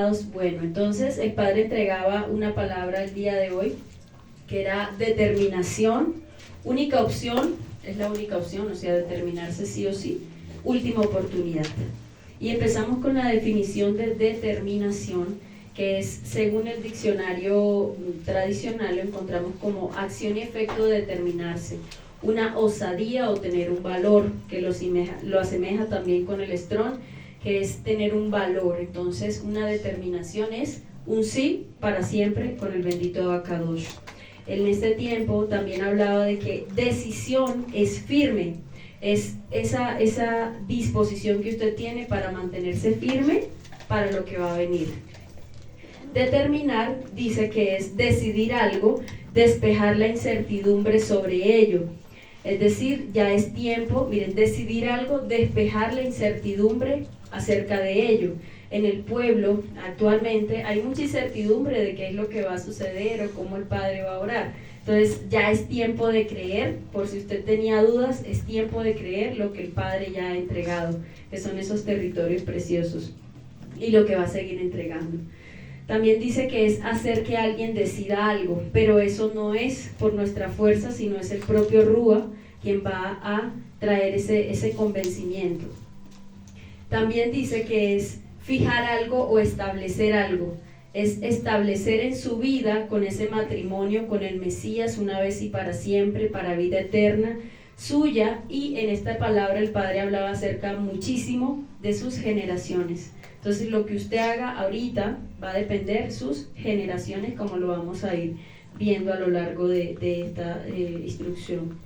amados. Bueno, entonces el Padre entregaba una palabra el día de hoy que era determinación, única opción, es la única opción, o sea, determinarse sí o sí, última oportunidad. Y empezamos con la definición de determinación, que es, según el diccionario tradicional, lo encontramos como acción y efecto de determinarse, una osadía o tener un valor, que lo asemeja también con el Strong, que es tener un valor. Entonces, una determinación es un sí para siempre con el bendito Abacadosh. En este tiempo también hablaba de que decisión es firme, es esa disposición que usted tiene para mantenerse firme para lo que va a venir. Determinar dice que es decidir algo, despejar la incertidumbre sobre ello. Es decir, ya es tiempo, miren, decidir algo, despejar la incertidumbre acerca de ello. En el pueblo actualmente hay mucha incertidumbre de qué es lo que va a suceder o cómo el Padre va a orar. Entonces ya es tiempo de creer, por si usted tenía dudas, es tiempo de creer lo que el Padre ya ha entregado, que son esos territorios preciosos y lo que va a seguir entregando. También dice que es hacer que alguien decida algo, pero eso no es por nuestra fuerza, sino es el propio Rúa quien va a traer ese convencimiento. También dice que es fijar algo o establecer algo, es establecer en su vida con ese matrimonio con el Mesías una vez y para siempre, para vida eterna suya, y en esta palabra el Padre hablaba acerca muchísimo de sus generaciones. Entonces lo que usted haga ahorita va a depender sus generaciones, como lo vamos a ir viendo a lo largo de esta instrucción.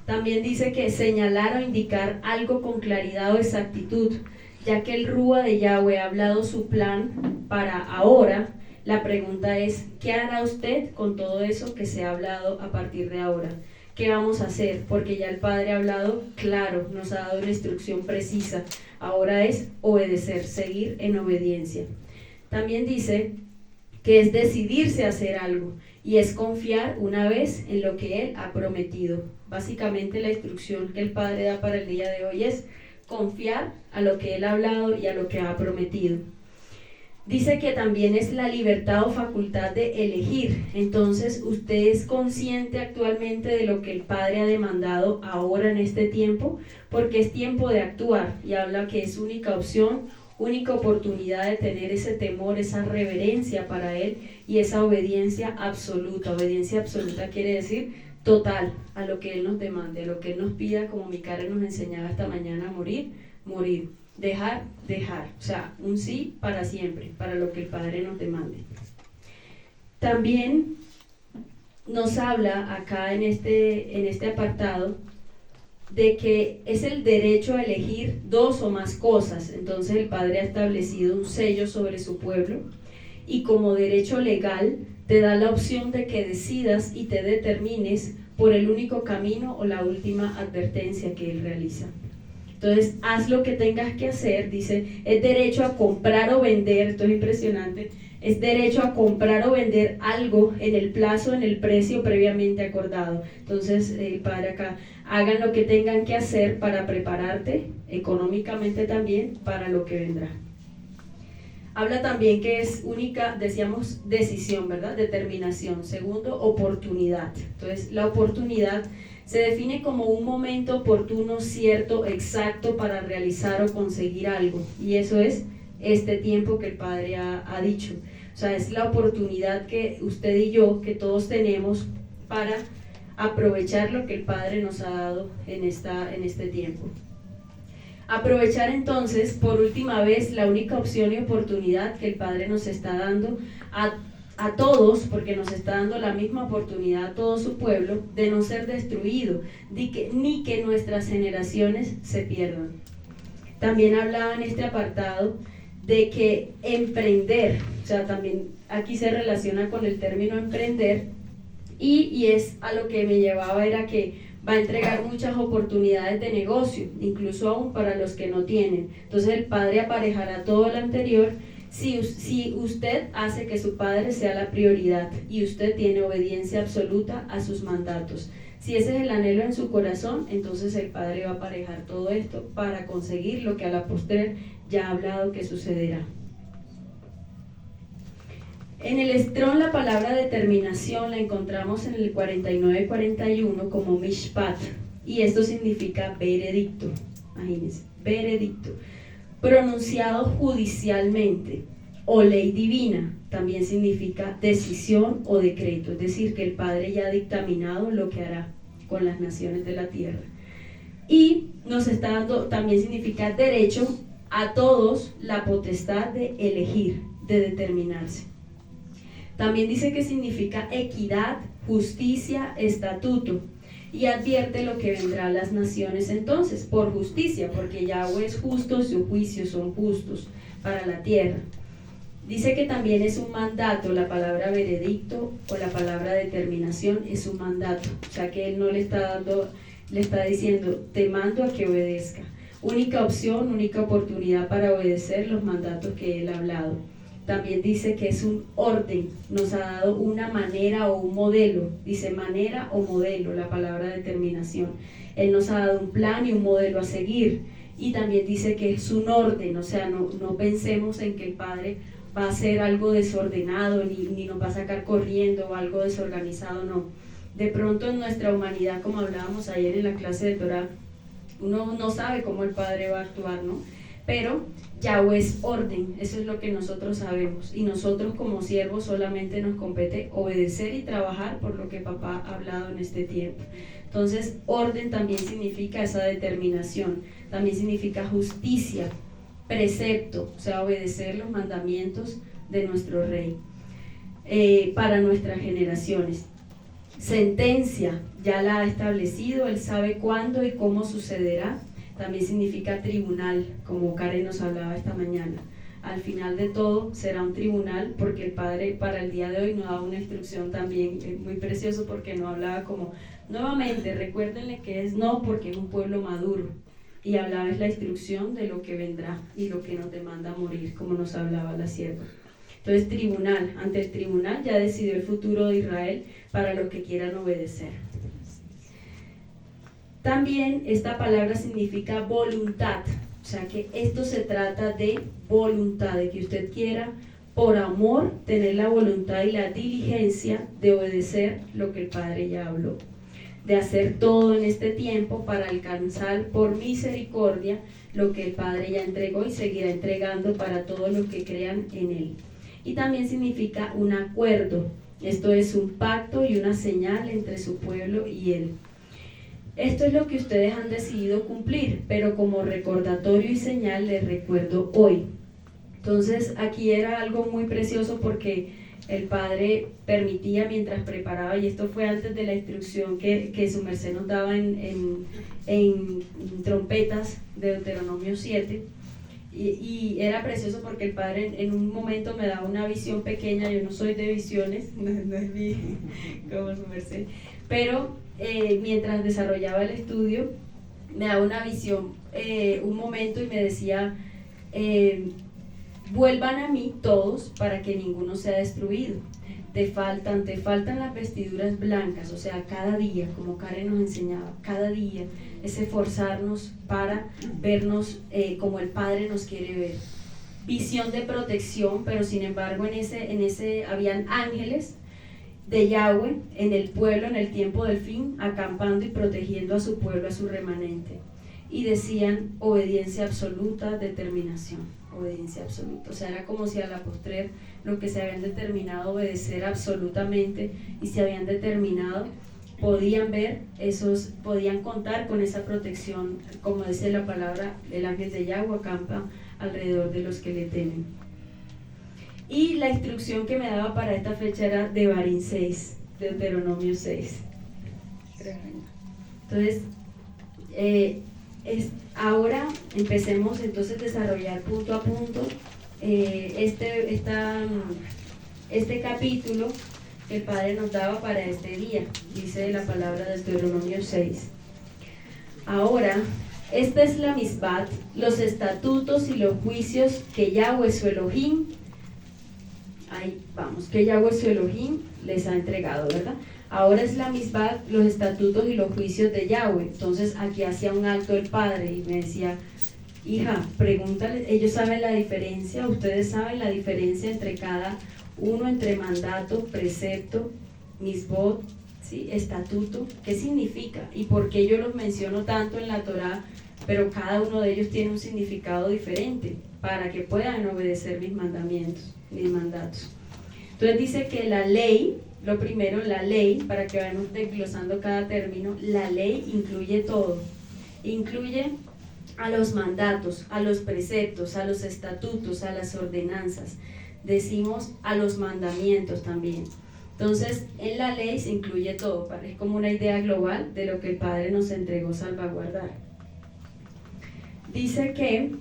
También dice que señalar o indicar algo con claridad o exactitud, ya que el Rúa de Yahweh ha hablado su plan para ahora. La pregunta es, ¿qué hará usted con todo eso que se ha hablado a partir de ahora? ¿Qué vamos a hacer? Porque ya el Padre ha hablado claro, nos ha dado una instrucción precisa. Ahora es obedecer, seguir en obediencia. También dice que es decidirse a hacer algo y es confiar una vez en lo que Él ha prometido. Básicamente la instrucción que el Padre da para el día de hoy es confiar a lo que Él ha hablado y a lo que ha prometido. Dice que también es la libertad o facultad de elegir. Entonces, ¿usted es consciente actualmente de lo que el Padre ha demandado ahora en este tiempo? Porque es tiempo de actuar, y habla que es única opción, única oportunidad de tener ese temor, esa reverencia para Él y esa obediencia absoluta. Obediencia absoluta quiere decir total a lo que Él nos demande, a lo que Él nos pida, como Micaela nos enseñaba esta mañana, morir, morir. Dejar, dejar, o sea, un sí para siempre, para lo que el Padre nos demande. También nos habla acá en este apartado de que es el derecho a elegir dos o más cosas. Entonces el Padre ha establecido un sello sobre su pueblo y como derecho legal te da la opción de que decidas y te determines por el único camino o la última advertencia que Él realiza. Entonces, haz lo que tengas que hacer, dice, es derecho a comprar o vender, esto es impresionante, es derecho a comprar o vender algo en el plazo, en el precio previamente acordado. Entonces, Padre acá, hagan lo que tengan que hacer para prepararte económicamente también para lo que vendrá. Habla también que es única, decíamos, decisión, ¿verdad? Determinación. Segundo, oportunidad. Entonces, la oportunidad se define como un momento oportuno, cierto, exacto para realizar o conseguir algo. Y eso es este tiempo que el Padre ha dicho. O sea, es la oportunidad que usted y yo, que todos tenemos para aprovechar lo que el Padre nos ha dado en este tiempo. Aprovechar entonces, por última vez, la única opción y oportunidad que el Padre nos está dando a todos, porque nos está dando la misma oportunidad a todo su pueblo, de no ser destruido, ni que nuestras generaciones se pierdan. También hablaba en este apartado de que emprender, o sea, también aquí se relaciona con el término emprender, y es a lo que me llevaba, era que va a entregar muchas oportunidades de negocio, incluso aún para los que no tienen. Entonces el Padre aparejará todo lo anterior si usted hace que su Padre sea la prioridad y usted tiene obediencia absoluta a sus mandatos. Si ese es el anhelo en su corazón, entonces el Padre va a aparejar todo esto para conseguir lo que a la postre ya ha hablado que sucederá. En el Strong la palabra determinación la encontramos en el 49-41 como mishpat, y esto significa veredicto, imagínense, veredicto, pronunciado judicialmente, o ley divina, también significa decisión o decreto, es decir, que el Padre ya ha dictaminado lo que hará con las naciones de la tierra. Y nos está dando, también significa derecho a todos la potestad de elegir, de determinarse. También dice que significa equidad, justicia, estatuto, y advierte lo que vendrá a las naciones entonces, por justicia, porque Yahweh es justo, sus juicios son justos para la tierra. Dice que también es un mandato, la palabra veredicto o la palabra determinación es un mandato, o sea que él no le está diciendo, te mando a que obedezca. Única opción, única oportunidad para obedecer los mandatos que él ha hablado. También dice que es un orden, nos ha dado una manera o un modelo, dice manera o modelo, la palabra determinación. Él nos ha dado un plan y un modelo a seguir, y también dice que es un orden, o sea, no pensemos en que el Padre va a hacer algo desordenado, ni nos va a sacar corriendo o algo desorganizado, no. De pronto en nuestra humanidad, como hablábamos ayer en la clase de Torah, uno no sabe cómo el Padre va a actuar, ¿no? Pero Yahweh es orden, eso es lo que nosotros sabemos, y nosotros como siervos solamente nos compete obedecer y trabajar por lo que papá ha hablado en este tiempo. Entonces, orden también significa esa determinación, también significa justicia, precepto, o sea, obedecer los mandamientos de nuestro Rey para nuestras generaciones. Sentencia, ya la ha establecido, él sabe cuándo y cómo sucederá. También significa tribunal, como Karen nos hablaba esta mañana. Al final de todo será un tribunal, porque el Padre para el día de hoy nos da una instrucción también muy precioso, porque nos hablaba como, nuevamente, recuérdenle que es no, porque es un pueblo maduro, y hablaba es la instrucción de lo que vendrá y lo que nos demanda morir, como nos hablaba la sierva. Entonces, tribunal, ante el tribunal ya decidió el futuro de Israel para los que quieran obedecer. También esta palabra significa voluntad, o sea que esto se trata de voluntad, de que usted quiera por amor tener la voluntad y la diligencia de obedecer lo que el Padre ya habló, de hacer todo en este tiempo para alcanzar por misericordia lo que el Padre ya entregó y seguirá entregando para todos los que crean en Él. Y también significa un acuerdo, esto es un pacto y una señal entre su pueblo y Él. Esto es lo que ustedes han decidido cumplir, pero como recordatorio y señal les recuerdo hoy. Entonces aquí era algo muy precioso, porque el Padre permitía mientras preparaba, y esto fue antes de la instrucción que su merced nos daba en trompetas de Deuteronomio 7, y era precioso porque el Padre en un momento me daba una visión pequeña. Yo no soy de visiones, no es como su merced, pero mientras desarrollaba el estudio me daba una visión, un momento, y me decía, vuelvan a mí todos para que ninguno sea destruido. Te faltan las vestiduras blancas, o sea, cada día, como Karen nos enseñaba, cada día es esforzarnos para vernos como el Padre nos quiere ver. Visión de protección, pero sin embargo en ese habían ángeles de Yahweh en el pueblo en el tiempo del fin, acampando y protegiendo a su pueblo, a su remanente. Y decían obediencia absoluta, determinación, obediencia absoluta. O sea, era como si a la postrer lo que se habían determinado obedecer absolutamente, y se habían determinado, podían ver podían contar con esa protección. Como dice la palabra, el ángel de Yahweh acampa alrededor de los que le temen. Y la instrucción que me daba para esta fecha era de Devarim 6, Deuteronomio 6. Entonces, ahora empecemos entonces a desarrollar punto a punto este capítulo que el Padre nos daba para este día. Dice la palabra de Deuteronomio 6. Ahora, esta es la misbat, los estatutos y los juicios que Yahweh su Elohim, que Yahweh su Elohim les ha entregado, ¿verdad? Ahora es la misbat, los estatutos y los juicios de Yahweh. Entonces aquí hacía un alto el Padre y me decía, hija, pregúntale, ellos saben la diferencia, ustedes saben la diferencia entre cada uno entre mandato, precepto, misbot, ¿sí? Estatuto. ¿Qué significa? ¿Y por qué yo los menciono tanto en la Torá? Pero cada uno de ellos tiene un significado diferente para que puedan obedecer mis mandamientos, mis mandatos. Entonces dice que la ley, lo primero, la ley, para que vayamos desglosando cada término, la ley incluye todo. Incluye a los mandatos, a los preceptos, a los estatutos, a las ordenanzas. Decimos a los mandamientos también. Entonces, en la ley se incluye todo, es como una idea global de lo que el Padre nos entregó salvaguardar. Dice que,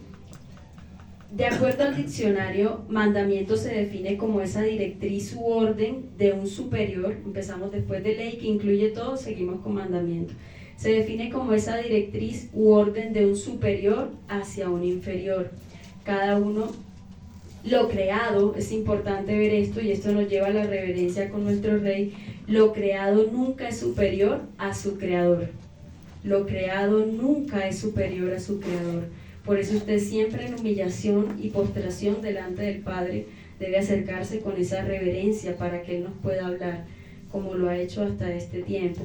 de acuerdo al diccionario, mandamiento se define como esa directriz u orden de un superior. Empezamos después de ley, que incluye todo, seguimos con mandamiento. Se define como esa directriz u orden de un superior hacia un inferior. Cada uno, lo creado, es importante ver esto, y esto nos lleva a la reverencia con nuestro Rey. Lo creado nunca es superior a su creador. Lo creado nunca es superior a su creador. Por eso usted siempre en humillación y postración delante del Padre debe acercarse con esa reverencia para que Él nos pueda hablar, como lo ha hecho hasta este tiempo.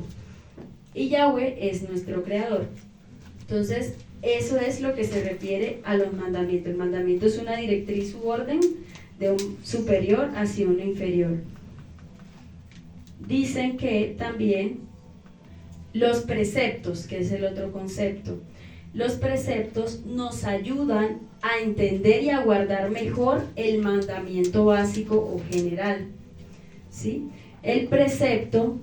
Y Yahweh es nuestro creador. Entonces, eso es lo que se refiere a los mandamientos. El mandamiento es una directriz u orden de un superior hacia un inferior. Dicen que también los preceptos, que es el otro concepto, los preceptos nos ayudan a entender y a guardar mejor el mandamiento básico o general, ¿sí? El precepto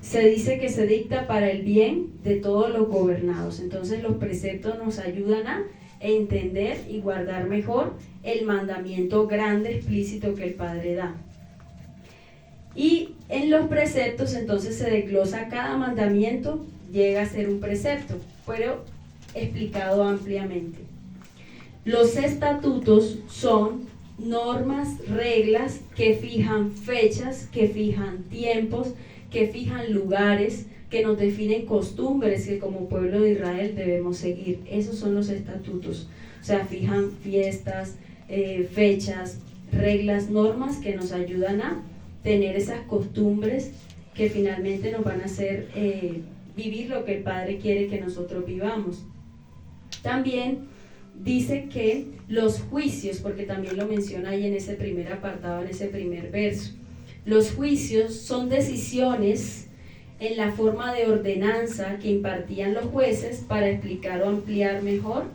se dice que se dicta para el bien de todos los gobernados. Entonces los preceptos nos ayudan a entender y guardar mejor el mandamiento grande, explícito que el Padre da. Y en los preceptos entonces se desglosa cada mandamiento, llega a ser un precepto, pero explicado ampliamente. Los estatutos son normas, reglas que fijan fechas, que fijan tiempos, que fijan lugares, que nos definen costumbres que como pueblo de Israel debemos seguir. Esos son los estatutos. O sea, fijan fiestas, fechas, reglas, normas que nos ayudan a tener esas costumbres que finalmente nos van a hacer vivir lo que el Padre quiere que nosotros vivamos. También dice que los juicios, porque también lo menciona ahí en ese primer apartado, en ese primer verso, los juicios son decisiones en la forma de ordenanza que impartían los jueces para explicar o ampliar mejor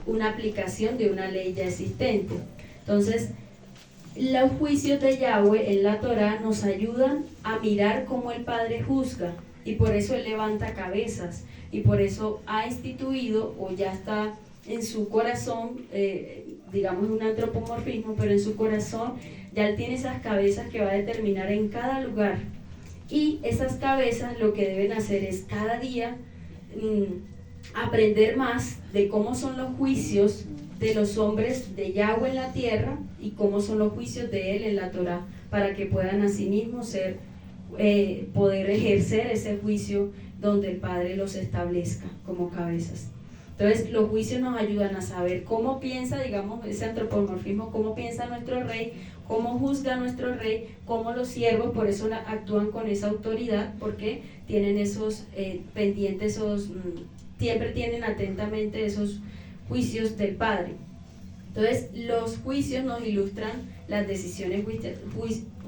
una aplicación de una ley ya existente. Entonces, los juicios de Yahweh en la Torá nos ayudan a mirar cómo el Padre juzga, y por eso Él levanta cabezas, y por eso ha instituido, o ya está en su corazón, digamos un antropomorfismo, pero en su corazón ya Él tiene esas cabezas que va a determinar en cada lugar. Y esas cabezas lo que deben hacer es cada día aprender más de cómo son los juicios de los hombres de Yahweh en la tierra y cómo son los juicios de Él en la Torá, para que puedan asimismo poder ejercer ese juicio donde el Padre los establezca como cabezas. Entonces los juicios nos ayudan a saber cómo piensa, digamos, ese antropomorfismo, cómo piensa nuestro Rey, cómo juzga nuestro Rey, cómo los siervos, por eso actúan con esa autoridad, porque tienen esos pendientes, siempre tienen atentamente esos juicios del Padre. Entonces los juicios nos ilustran las decisiones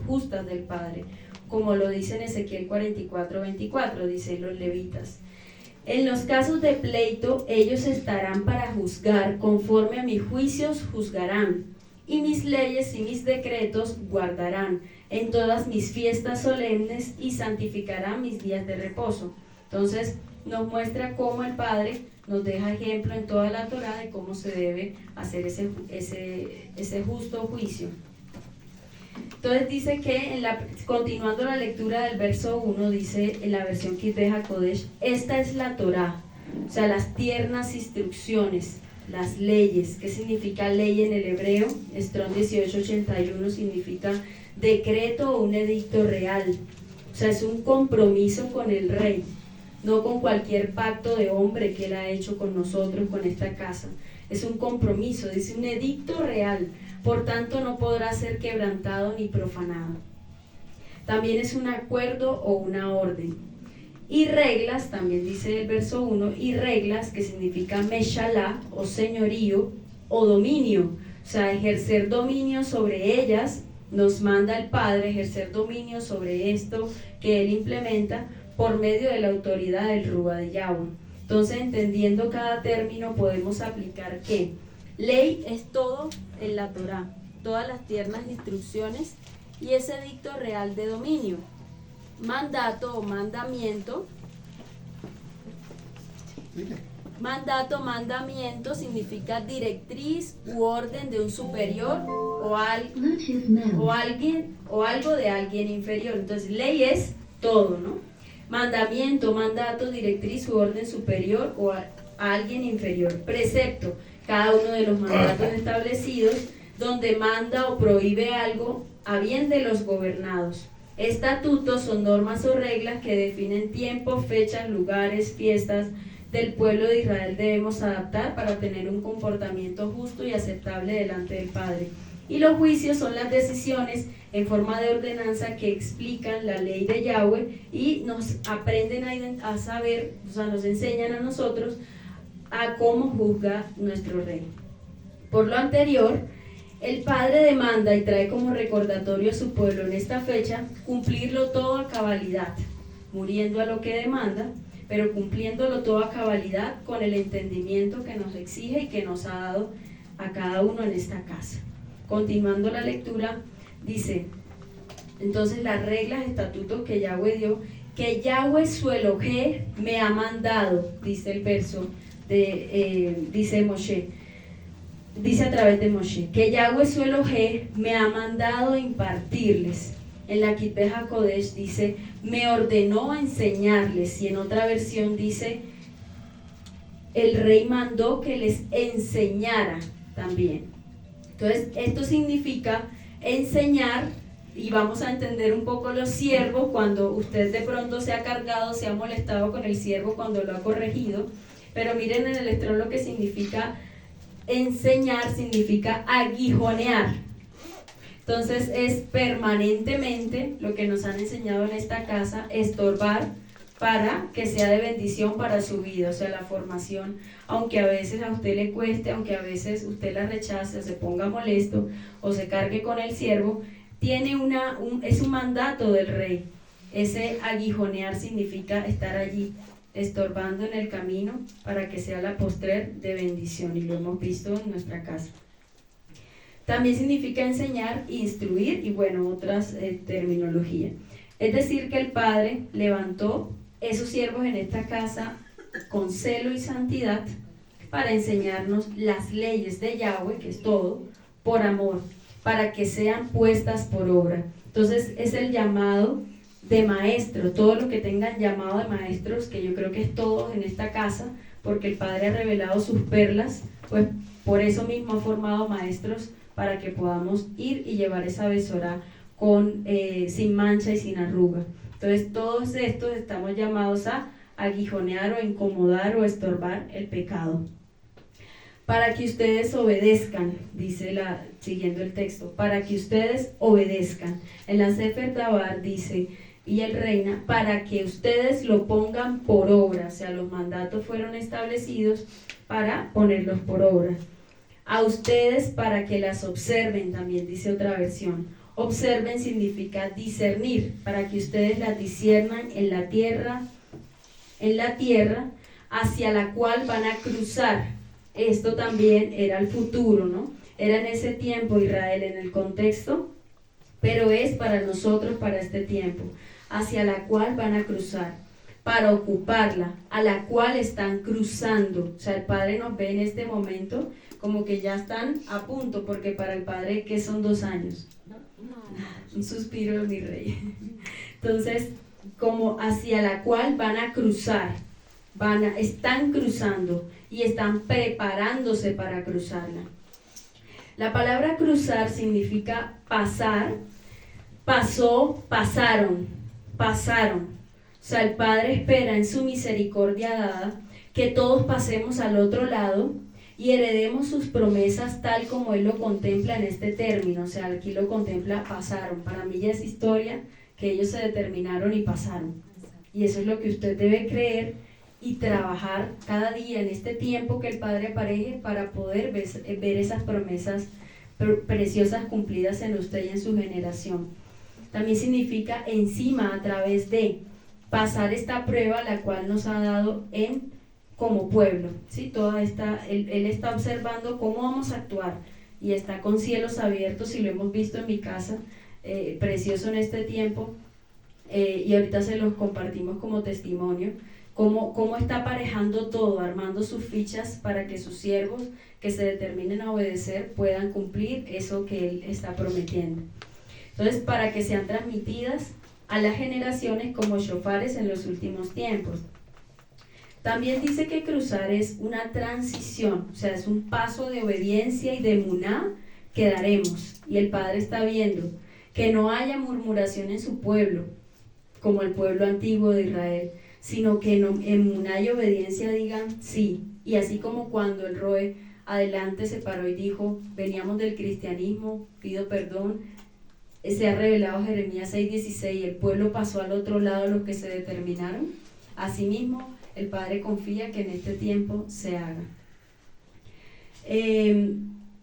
justas del Padre, como lo dice en Ezequiel 44:24, dicen los levitas. En los casos de pleito, ellos estarán para juzgar, conforme a mis juicios juzgarán, y mis leyes y mis decretos guardarán en todas mis fiestas solemnes, y santificarán mis días de reposo. Entonces nos muestra cómo el Padre nos deja ejemplo en toda la Torá de cómo se debe hacer ese justo juicio. Entonces dice que, continuando la lectura del verso 1, dice en la versión Kitve HaKodesh, esta es la Torá, o sea, las tiernas instrucciones, las leyes. ¿Qué significa ley en el hebreo? Strong 1881 significa decreto o un edicto real, o sea, es un compromiso con el Rey, no con cualquier pacto de hombre que Él ha hecho con nosotros, con esta casa. Es un compromiso, dice un edicto real, por tanto no podrá ser quebrantado ni profanado. También es un acuerdo o una orden. Y reglas, también dice el verso 1, y reglas, que significa meshalá o señorío o dominio, o sea, ejercer dominio sobre ellas. Nos manda el Padre ejercer dominio sobre esto que Él implementa por medio de la autoridad del Ruá de Yahweh. Entonces, entendiendo cada término, podemos aplicar que ley es todo en la Torá, todas las tiernas instrucciones y ese dicto real de dominio. Mandato o mandamiento. Mandamiento significa directriz u orden de un superior o algo de alguien inferior. Entonces, ley es todo, ¿no? Mandamiento, mandato, directriz u orden superior o a alguien inferior. Precepto, cada uno de los mandatos establecidos donde manda o prohíbe algo a bien de los gobernados. Estatutos son normas o reglas que definen tiempos, fechas, lugares, fiestas del pueblo de Israel debemos adaptar para tener un comportamiento justo y aceptable delante del Padre. Y los juicios son las decisiones en forma de ordenanza que explican la ley de Yahweh y nos aprenden a saber, o sea, nos enseñan a nosotros a cómo juzga nuestro rey. Por lo anterior, el Padre demanda y trae como recordatorio a su pueblo en esta fecha cumplirlo todo a cabalidad, muriendo a lo que demanda, pero cumpliéndolo todo a cabalidad con el entendimiento que nos exige y que nos ha dado a cada uno en esta casa. Continuando la lectura, dice, entonces las reglas, estatutos que Yahweh dio, que Yahweh su Elohé me ha mandado, dice el verso, dice Moshe, dice a través de Moshe, que Yahweh su Elohé me ha mandado impartirles. En la Kitbeh HaKodesh dice, me ordenó enseñarles, y en otra versión dice, el rey mandó que les enseñara también. Entonces, esto significa enseñar, y vamos a entender un poco los siervos, cuando usted de pronto se ha cargado, se ha molestado con el siervo cuando lo ha corregido, pero miren en el estrón lo que significa enseñar, significa aguijonear. Entonces es permanentemente lo que nos han enseñado en esta casa, estorbar para que sea de bendición para su vida, o sea, la formación, aunque a veces a usted le cueste, aunque a veces usted la rechace, o se ponga molesto, o se cargue con el siervo, tiene es un mandato del rey. Ese aguijonear significa estar allí, estorbando en el camino para que sea la postrer de bendición, y lo hemos visto en nuestra casa. También significa enseñar, instruir y bueno, otras terminologías. Es decir, que el Padre levantó esos siervos en esta casa con celo y santidad para enseñarnos las leyes de Yahweh, que es todo, por amor, para que sean puestas por obra. Entonces es el llamado de maestro, todos los que tengan llamado de maestros, que yo creo que es todos en esta casa, porque el Padre ha revelado sus perlas, pues por eso mismo ha formado maestros para que podamos ir y llevar esa besorá sin mancha y sin arruga. Entonces todos estos estamos llamados a aguijonear o incomodar o estorbar el pecado. Para que ustedes obedezcan, dice siguiendo el texto, para que ustedes obedezcan. En la Sefer Dabar dice, y el reina, para que ustedes lo pongan por obra, o sea, los mandatos fueron establecidos para ponerlos por obra. A ustedes para que las observen, también dice otra versión. Observen significa discernir, para que ustedes las disciernan en la tierra hacia la cual van a cruzar. Esto también era el futuro, ¿no? Era en ese tiempo Israel en el contexto, pero es para nosotros, para este tiempo, hacia la cual van a cruzar, para ocuparla, a la cual están cruzando. O sea, el Padre nos ve en este momento como que ya están a punto, porque para el Padre, ¿qué son 2 años? Un suspiro de mi rey. Entonces, como hacia la cual van a cruzar, están cruzando y están preparándose para cruzarla. La palabra cruzar significa pasar, pasó, pasaron. O sea, el Padre espera en su misericordia dada que todos pasemos al otro lado, y heredemos sus promesas tal como Él lo contempla en este término. O sea, aquí lo contempla, pasaron. Para mí ya es historia que ellos se determinaron y pasaron. Y eso es lo que usted debe creer y trabajar cada día en este tiempo que el Padre apareje para poder ver esas promesas preciosas cumplidas en usted y en su generación. También significa encima, a través de pasar esta prueba la cual nos ha dado como pueblo, ¿sí? Él está observando cómo vamos a actuar y está con cielos abiertos, y lo hemos visto en mi casa, precioso en este tiempo, y ahorita se los compartimos como testimonio, cómo está aparejando todo, armando sus fichas para que sus siervos que se determinen a obedecer puedan cumplir eso que Él está prometiendo. Entonces, para que sean transmitidas a las generaciones como shofares en los últimos tiempos. También dice que cruzar es una transición, o sea, es un paso de obediencia y de emuná que daremos. Y el Padre está viendo que no haya murmuración en su pueblo, como el pueblo antiguo de Israel, sino que en emuná y obediencia digan sí. Y así como cuando el Roe adelante se paró y dijo, veníamos del cristianismo, pido perdón, se ha revelado Jeremías 6:16, y el pueblo pasó al otro lado los que se determinaron. Asimismo, el Padre confía que en este tiempo se haga.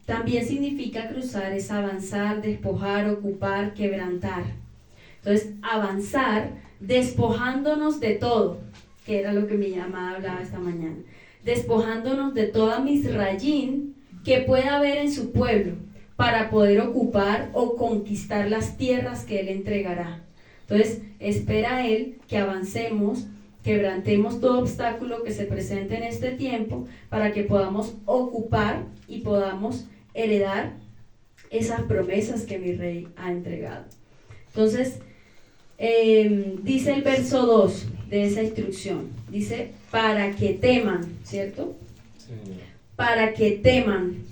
También significa cruzar es avanzar, despojar, ocupar, quebrantar. Entonces, avanzar despojándonos de todo, que era lo que mi amada hablaba esta mañana, despojándonos de toda misrayín que pueda haber en su pueblo, para poder ocupar o conquistar las tierras que Él entregará. Entonces, espera Él que avancemos, quebrantemos todo obstáculo que se presente en este tiempo, para que podamos ocupar y podamos heredar esas promesas que mi Rey ha entregado. Entonces, dice el verso 2 de esa instrucción, dice, para que teman, ¿cierto? Sí. Para que teman.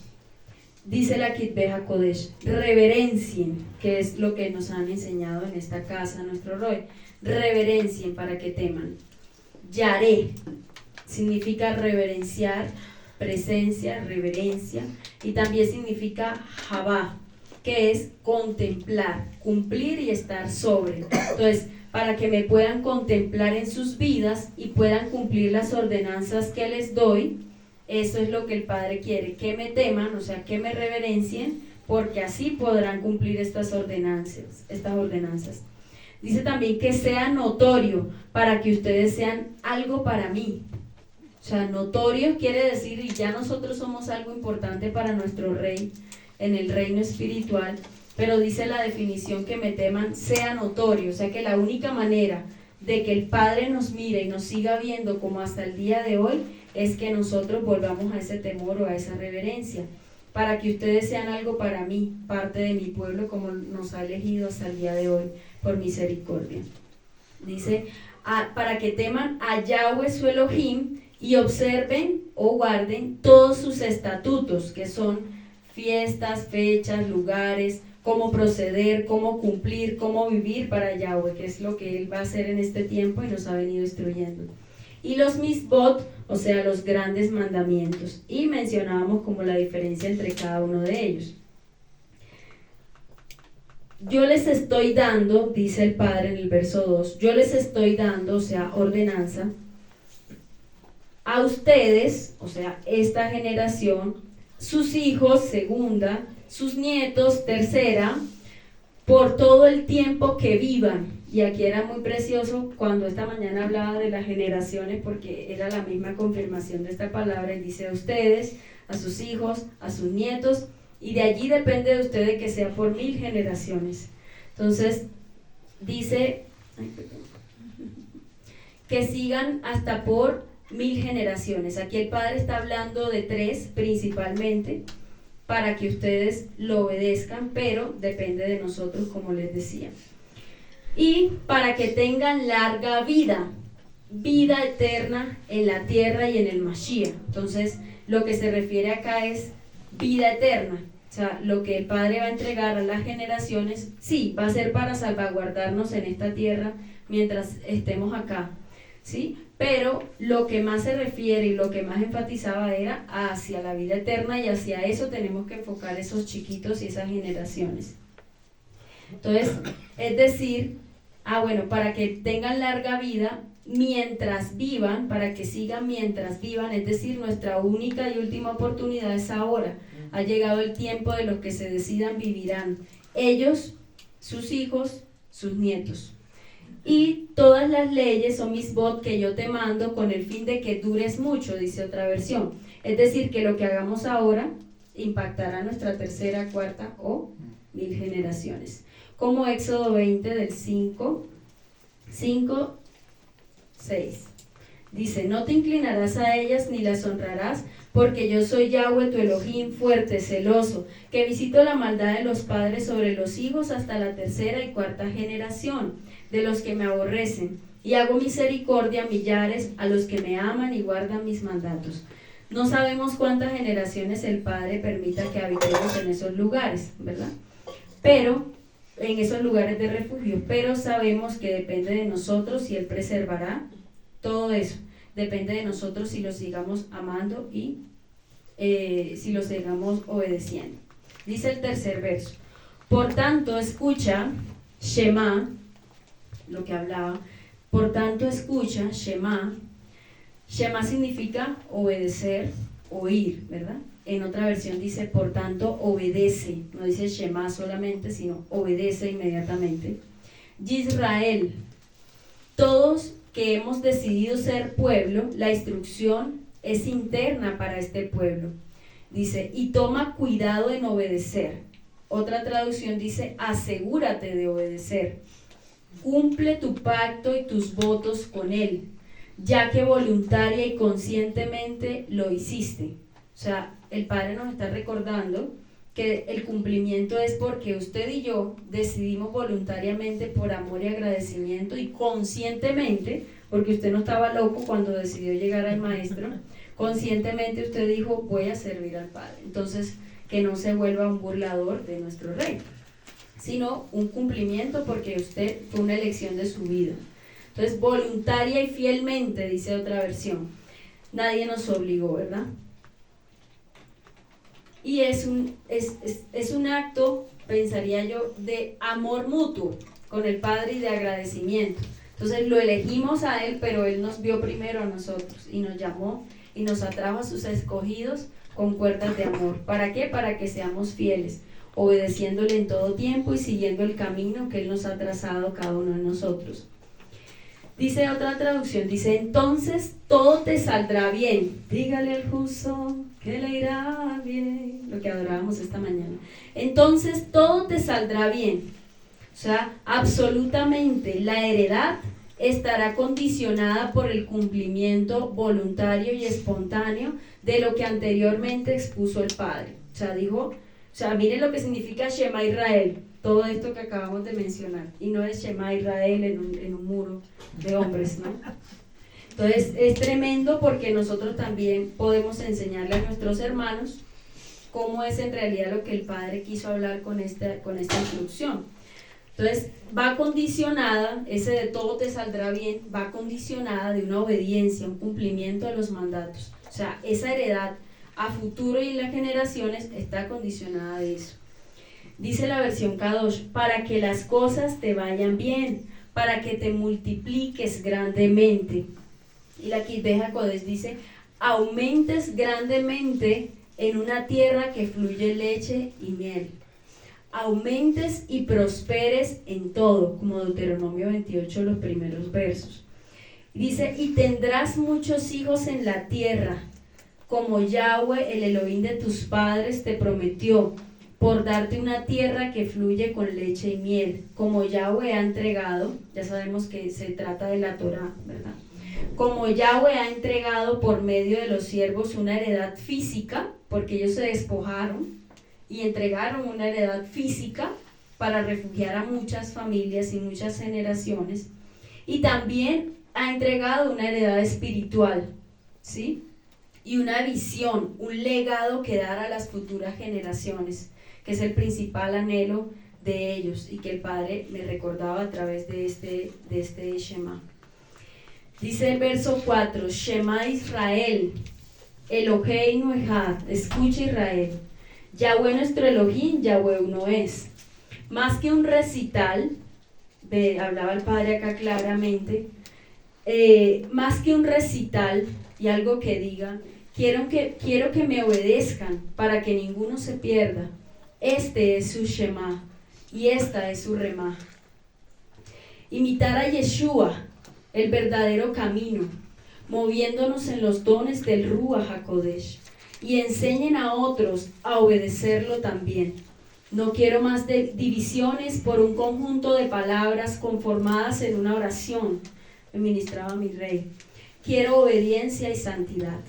Dice la Kitbe HaKodesh, reverencien, que es lo que nos han enseñado en esta casa, nuestro Roe. Reverencien para que teman. Yaré significa reverenciar, presencia, reverencia, y también significa Jabá, que es contemplar, cumplir y estar sobre. Entonces, para que me puedan contemplar en sus vidas y puedan cumplir las ordenanzas que les doy. Eso es lo que el Padre quiere, que me teman, o sea, que me reverencien, porque así podrán cumplir estas ordenanzas. Dice también que sea notorio, para que ustedes sean algo para mí. O sea, notorio quiere decir, y ya nosotros somos algo importante para nuestro Rey en el reino espiritual, pero dice la definición que me teman, sea notorio, o sea que la única manera de que el Padre nos mire y nos siga viendo como hasta el día de hoy, es que nosotros volvamos a ese temor o a esa reverencia, para que ustedes sean algo para mí, parte de mi pueblo, como nos ha elegido hasta el día de hoy, por misericordia. Dice, para que teman a Yahweh su Elohim, y observen o guarden todos sus estatutos, que son fiestas, fechas, lugares, cómo proceder, cómo cumplir, cómo vivir para Yahweh, que es lo que Él va a hacer en este tiempo y nos ha venido instruyendo. Y los misbot, o sea, los grandes mandamientos, y mencionábamos como la diferencia entre cada uno de ellos. Yo les estoy dando, dice el Padre en el verso 2, yo les estoy dando, o sea, ordenanza, a ustedes, o sea, esta generación, sus hijos, segunda, sus nietos, tercera, por todo el tiempo que vivan. Y aquí era muy precioso cuando esta mañana hablaba de las generaciones, porque era la misma confirmación de esta palabra, y dice a ustedes, a sus hijos, a sus nietos, y de allí depende de ustedes que sea por 1000 generaciones. Entonces, dice que sigan hasta por 1000 generaciones. Aquí el Padre está hablando de 3 principalmente, para que ustedes lo obedezcan, pero depende de nosotros, como les decía. Y para que tengan larga vida, vida eterna en la tierra y en el Mashiach. Entonces, lo que se refiere acá es vida eterna. O sea, lo que el Padre va a entregar a las generaciones, sí, va a ser para salvaguardarnos en esta tierra mientras estemos acá. ¿sí? Pero lo que más se refiere y lo que más enfatizaba era hacia la vida eterna, y hacia eso tenemos que enfocar esos chiquitos y esas generaciones. Entonces, es decir, bueno, para que tengan larga vida mientras vivan, para que sigan mientras vivan, es decir, nuestra única y última oportunidad es ahora. Ha llegado el tiempo de los que se decidan vivirán, ellos, sus hijos, sus nietos. Y todas las leyes son misbot que yo te mando con el fin de que dures mucho, dice otra versión. Es decir, que lo que hagamos ahora impactará nuestra tercera, cuarta o 1000 generaciones. Como Éxodo 20 del 5, 6. Dice, no te inclinarás a ellas ni las honrarás, porque yo soy Yahweh tu Elohim, fuerte, celoso, que visito la maldad de los padres sobre los hijos hasta la tercera y cuarta generación de los que me aborrecen, y hago misericordia a millares a los que me aman y guardan mis mandatos. No sabemos cuántas generaciones el Padre permita que habitemos en esos lugares, ¿verdad? Pero en esos lugares de refugio, pero sabemos que depende de nosotros si Él preservará todo eso. Depende de nosotros si lo sigamos amando y si lo sigamos obedeciendo. Dice el tercer verso, por tanto escucha, Shema, lo que hablaba, por tanto escucha, Shema. Shema significa obedecer, oír, ¿verdad? En otra versión dice, por tanto obedece, no dice Shema solamente, sino obedece inmediatamente. Yisrael, todos que hemos decidido ser pueblo, la instrucción es interna para este pueblo. Dice, y toma cuidado en obedecer. Otra traducción dice, asegúrate de obedecer. Cumple tu pacto y tus votos con Él, ya que voluntaria y conscientemente lo hiciste. O sea, el Padre nos está recordando que el cumplimiento es porque usted y yo decidimos voluntariamente por amor y agradecimiento, y conscientemente, porque usted no estaba loco cuando decidió llegar al Maestro, conscientemente usted dijo, voy a servir al Padre. Entonces, que no se vuelva un burlador de nuestro Rey, sino un cumplimiento porque usted fue una elección de su vida. Entonces, voluntaria y fielmente, dice otra versión. Nadie nos obligó, ¿verdad? Y es un acto, pensaría yo, de amor mutuo con el Padre y de agradecimiento. Entonces lo elegimos a Él, pero Él nos vio primero a nosotros y nos llamó y nos atrajo a sus escogidos con cuerdas de amor. ¿Para qué? Para que seamos fieles, obedeciéndole en todo tiempo y siguiendo el camino que Él nos ha trazado cada uno de nosotros. Dice otra traducción, dice, entonces todo te saldrá bien. Dígale al justo que le irá bien. Lo que adorábamos esta mañana. Entonces todo te saldrá bien. O sea, absolutamente la heredad estará condicionada por el cumplimiento voluntario y espontáneo de lo que anteriormente expuso el Padre. O sea, dijo, miren lo que significa Shema Israel, todo esto que acabamos de mencionar, y no es Shema Israel en un muro de hombres, ¿no? Entonces es tremendo porque nosotros también podemos enseñarle a nuestros hermanos cómo es en realidad lo que el Padre quiso hablar con esta instrucción. Entonces va condicionada, ese de todo te saldrá bien, va condicionada de una obediencia, un cumplimiento a los mandatos. O sea, esa heredad a futuro y en las generaciones está condicionada de eso. Dice la versión Kadosh, para que las cosas te vayan bien, para que te multipliques grandemente. Y la Kitbeja Kodesh dice, aumentes grandemente en una tierra que fluye leche y miel. Aumentes y prosperes en todo, como Deuteronomio 28, los primeros versos. Dice, y tendrás muchos hijos en la tierra, como Yahweh, el Elohim de tus padres, te prometió, por darte una tierra que fluye con leche y miel, como Yahweh ha entregado. Ya sabemos que se trata de la Torá, ¿verdad? Como Yahweh ha entregado por medio de los siervos una heredad física, porque ellos se despojaron y entregaron una heredad física para refugiar a muchas familias y muchas generaciones, y también ha entregado una heredad espiritual, ¿sí? Y una visión, un legado que dar a las futuras generaciones, que es el principal anhelo de ellos y que el Padre me recordaba a través de este Shema. Dice el verso 4, Shema Israel, Eloheinu Echad, escucha Israel, Yahweh nuestro Elohim, Yahweh uno es. Más que un recital, hablaba el padre acá claramente, más que un recital y algo que diga, quiero que me obedezcan para que ninguno se pierda. Este es su Shema y esta es su Remá. Imitar a Yeshua, el verdadero camino, moviéndonos en los dones del Ruach HaKodesh, y enseñen a otros a obedecerlo también. No quiero más divisiones por un conjunto de palabras conformadas en una oración, me ministraba mi rey. Quiero obediencia y santidad.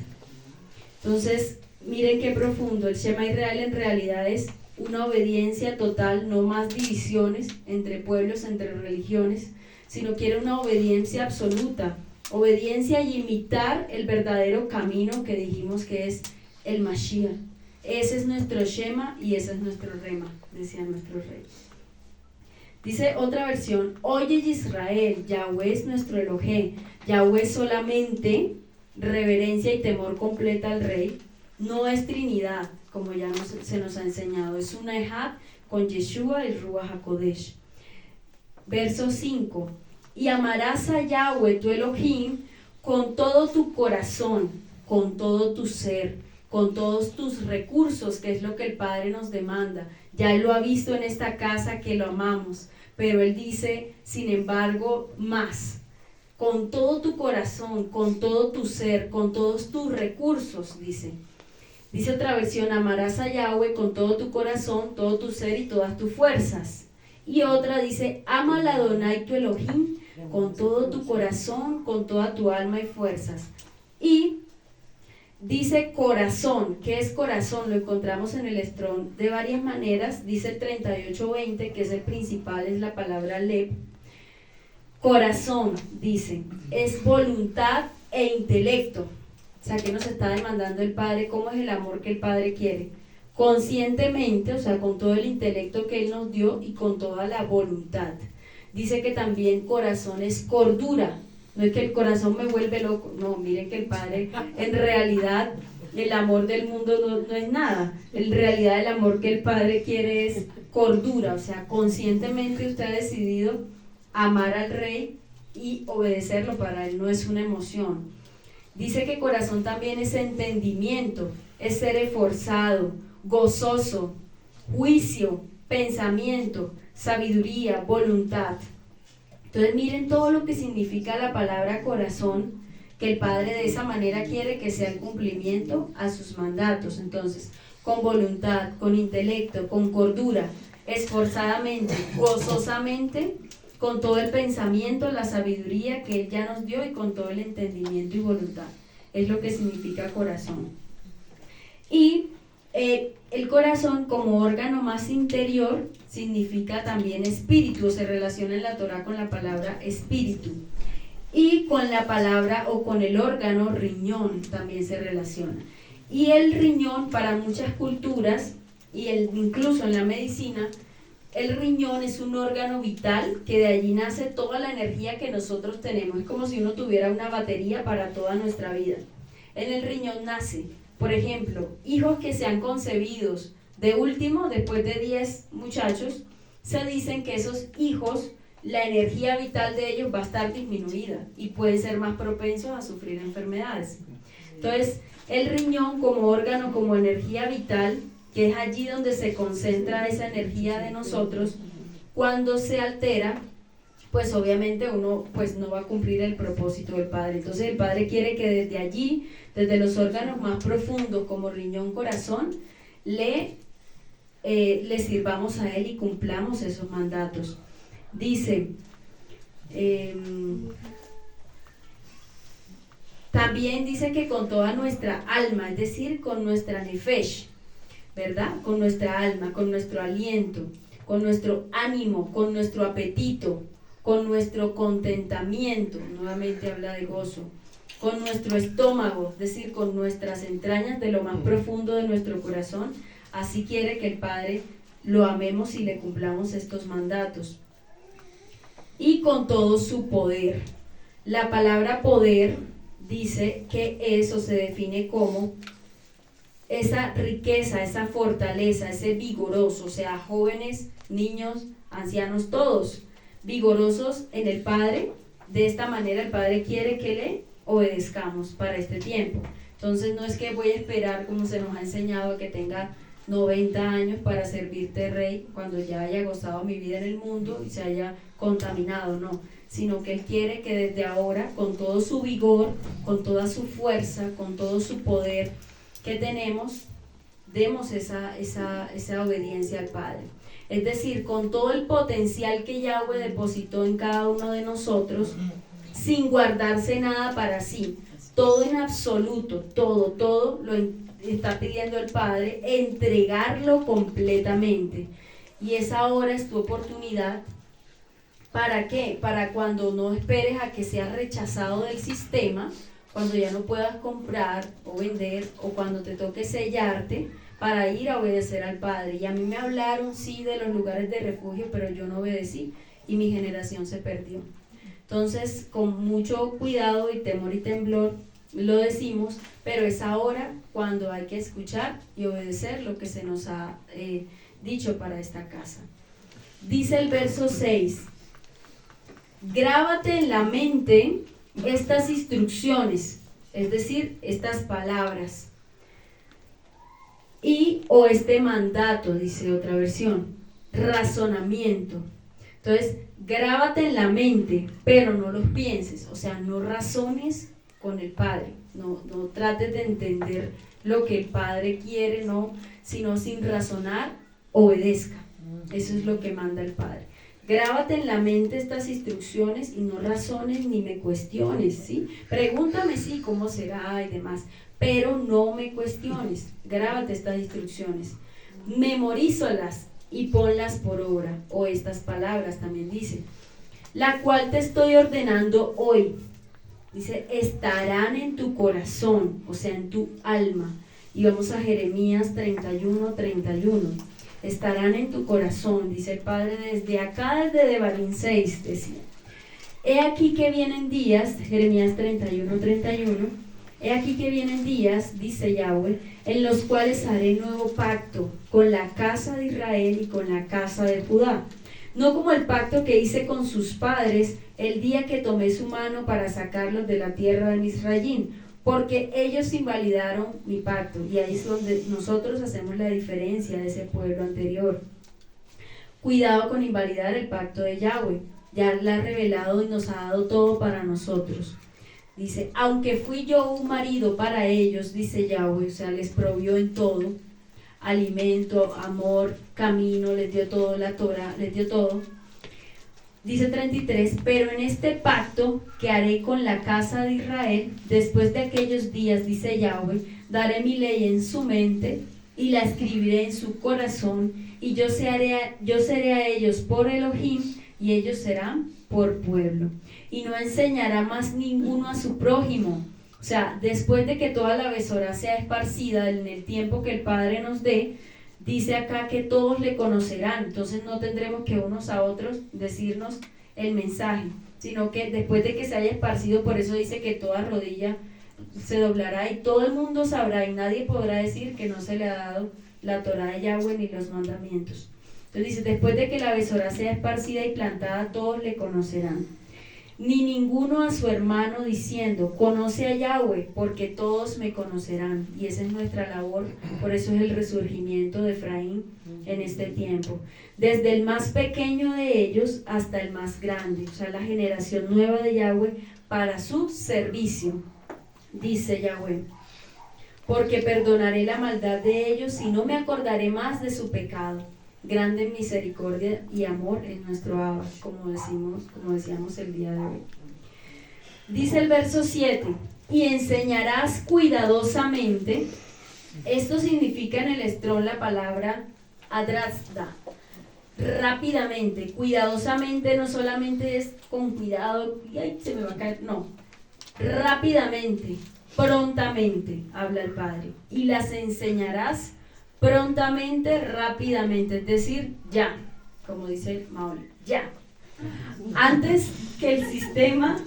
Entonces, miren qué profundo. El Shema Israel en realidad es una obediencia total, no más divisiones entre pueblos, entre religiones, sino quiere una obediencia absoluta, obediencia y imitar el verdadero camino que dijimos que es el Mashiach. Ese es nuestro Shema y ese es nuestro Rema, decía nuestro rey. Dice otra versión, oye Israel, Yahweh es nuestro Elohé, Yahweh solamente, reverencia y temor completa al rey, no es Trinidad, como ya se nos ha enseñado, es una Ejad con Yeshua el Ruach HaKodesh. Verso 5, y amarás a Yahweh tu Elohim con todo tu corazón, con todo tu ser, con todos tus recursos, que es lo que el Padre nos demanda. Ya Él lo ha visto en esta casa que lo amamos, pero Él dice, sin embargo, más. Con todo tu corazón, con todo tu ser, con todos tus recursos, dice. Dice otra versión, amarás a Yahweh con todo tu corazón, todo tu ser y todas tus fuerzas. Y otra dice, ama al Adonai tu Elohim con todo tu corazón, con toda tu alma y fuerzas. Y dice corazón. ¿Qué es corazón? Lo encontramos en el Strong de varias maneras. Dice el 38:20, que es el principal, es la palabra lev. Corazón, dice, es voluntad e intelecto. O sea, ¿qué nos está demandando el Padre? ¿Cómo es el amor que el Padre quiere? Conscientemente, o sea, con todo el intelecto que Él nos dio y con toda la voluntad. Dice que también corazón es cordura. No es que el corazón me vuelve loco. No, miren que el Padre, en realidad, el amor del mundo no es nada. En realidad, el amor que el Padre quiere es cordura. O sea, conscientemente usted ha decidido amar al Rey y obedecerlo. Para Él no es una emoción. Dice que corazón también es entendimiento, es ser esforzado, gozoso, juicio, pensamiento, sabiduría, voluntad. Entonces miren todo lo que significa la palabra corazón, que el Padre de esa manera quiere que sea el cumplimiento a sus mandatos. Entonces, con voluntad, con intelecto, con cordura, esforzadamente, gozosamente, con todo el pensamiento, la sabiduría que Él ya nos dio y con todo el entendimiento y voluntad. Es lo que significa corazón. Y el corazón como órgano más interior significa también espíritu, se relaciona en la Torah con la palabra espíritu. Y con la palabra o con el órgano riñón también se relaciona. Y el riñón para muchas culturas, y incluso en la medicina, el riñón es un órgano vital que de allí nace toda la energía que nosotros tenemos. Es como si uno tuviera una batería para toda nuestra vida. En el riñón nace, por ejemplo, hijos que sean concebidos de último, después de 10 muchachos, se dicen que esos hijos, la energía vital de ellos va a estar disminuida y pueden ser más propensos a sufrir enfermedades. Entonces, el riñón como órgano, como energía vital, que es allí donde se concentra esa energía de nosotros, cuando se altera, pues obviamente uno pues no va a cumplir el propósito del Padre. Entonces el Padre quiere que desde allí, desde los órganos más profundos como riñón, corazón, le sirvamos a Él y cumplamos esos mandatos. Dice, también dice que con toda nuestra alma, es decir, con nuestra nefesh, ¿verdad? Con nuestra alma, con nuestro aliento, con nuestro ánimo, con nuestro apetito, con nuestro contentamiento, nuevamente habla de gozo, con nuestro estómago, es decir, con nuestras entrañas de lo más profundo de nuestro corazón. Así quiere que el Padre lo amemos y le cumplamos estos mandatos. Y con todo su poder. La palabra poder dice que eso se define como esa riqueza, esa fortaleza, ese vigoroso, o sea, jóvenes, niños, ancianos, todos vigorosos en el Padre. De esta manera el Padre quiere que le obedezcamos para este tiempo. Entonces no es que voy a esperar, como se nos ha enseñado, que tenga 90 años para servirte rey cuando ya haya gozado mi vida en el mundo y se haya contaminado, no, sino que Él quiere que desde ahora, con todo su vigor, con toda su fuerza, con todo su poder que tenemos, demos esa obediencia al Padre. Es decir, con todo el potencial que Yahweh depositó en cada uno de nosotros, sin guardarse nada para sí, todo en absoluto, todo lo está pidiendo el Padre, entregarlo completamente. Y esa ahora es tu oportunidad. ¿Para qué? Para cuando no esperes a que seas rechazado del sistema, cuando ya no puedas comprar o vender, o cuando te toque sellarte, para ir a obedecer al Padre. Y a mí me hablaron, sí, de los lugares de refugio, pero yo no obedecí y mi generación se perdió. Entonces, con mucho cuidado y temor y temblor lo decimos, pero es ahora cuando hay que escuchar y obedecer lo que se nos ha dicho para esta casa. Dice el verso 6, grábate en la mente estas instrucciones, es decir, estas palabras, o este mandato, dice otra versión, razonamiento. Entonces, grábate en la mente, pero no los pienses, o sea, no razones con el Padre, no trates de entender lo que el Padre quiere, no, sino sin razonar, obedezca. Eso es lo que manda el Padre. Grábate en la mente estas instrucciones y no razones ni me cuestiones, ¿sí? Pregúntame sí, cómo será y demás, pero no me cuestiones. Grábate estas instrucciones, memorízalas y ponlas por obra, o estas palabras también dice, la cual te estoy ordenando hoy. Dice, estarán en tu corazón, o sea, en tu alma. Y vamos a Jeremías 31:31. Estarán en tu corazón, dice el Padre, desde acá, desde Devarim 6, decía. He aquí que vienen días, Jeremías 31:31, he aquí que vienen días, dice Yahweh, en los cuales haré nuevo pacto con la casa de Israel y con la casa de Judá. No como el pacto que hice con sus padres el día que tomé su mano para sacarlos de la tierra de Misraim, porque ellos invalidaron mi pacto. Y ahí es donde nosotros hacemos la diferencia de ese pueblo anterior. Cuidado con invalidar el pacto de Yahweh. Ya la ha revelado y nos ha dado todo para nosotros. Dice, aunque fui yo un marido para ellos, dice Yahweh, o sea, les provió en todo, alimento, amor, camino, les dio todo, la Torah, les dio todo. Dice 33, pero en este pacto que haré con la casa de Israel, después de aquellos días, dice Yahweh, daré mi ley en su mente y la escribiré en su corazón, y yo seré a ellos por Elohim, y ellos serán por pueblo. Y no enseñará más ninguno a su prójimo. O sea, después de que toda la Besorá sea esparcida en el tiempo que el Padre nos dé, dice acá que todos le conocerán. Entonces no tendremos que unos a otros decirnos el mensaje, sino que después de que se haya esparcido, por eso dice que toda rodilla se doblará y todo el mundo sabrá, y nadie podrá decir que no se le ha dado la Torah de Yahweh ni los mandamientos. Entonces dice, después de que la Besorá sea esparcida y plantada, todos le conocerán. Ni ninguno a su hermano diciendo, conoce a Yahweh, porque todos me conocerán. Y esa es nuestra labor, por eso es el resurgimiento de Efraín en este tiempo. Desde el más pequeño de ellos hasta el más grande, o sea, la generación nueva de Yahweh para su servicio, dice Yahweh. Porque perdonaré la maldad de ellos y no me acordaré más de su pecado. Grande misericordia y amor en nuestro Abba, como decíamos el día de hoy. Dice el verso 7, y enseñarás cuidadosamente. Esto significa en el Estrón la palabra adrazda, rápidamente, cuidadosamente. No solamente es con cuidado y ay, se me va a caer, no, rápidamente, prontamente, habla el Padre, y las enseñarás prontamente, rápidamente, es decir, ya, como dice Mauri, ya. Antes que el sistema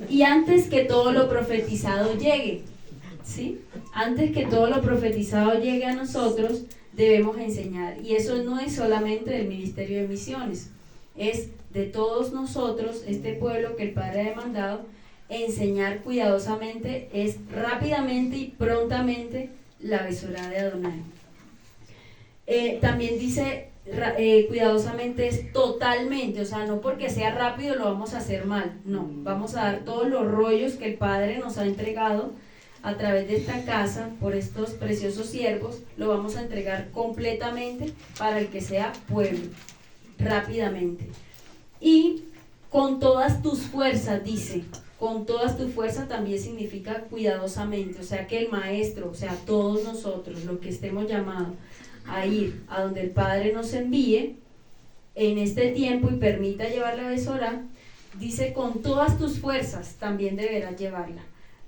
Y antes que todo lo profetizado llegue, ¿sí? Antes que todo lo profetizado llegue a nosotros, debemos enseñar. Y eso no es solamente del Ministerio de Misiones, es de todos nosotros, este pueblo que el Padre ha demandado, enseñar cuidadosamente, es rápidamente y prontamente la besorá de Adonai. También dice cuidadosamente es totalmente, o sea, no porque sea rápido lo vamos a hacer mal, no, vamos a dar todos los rollos que el Padre nos ha entregado a través de esta casa por estos preciosos siervos, lo vamos a entregar completamente para el que sea pueblo, rápidamente. Y con todas tus fuerzas, dice, con todas tus fuerzas también significa cuidadosamente, o sea que el maestro, o sea todos nosotros, los que estemos llamados a ir a donde el Padre nos envíe en este tiempo y permita llevar la besorá, dice con todas tus fuerzas también deberás llevarla,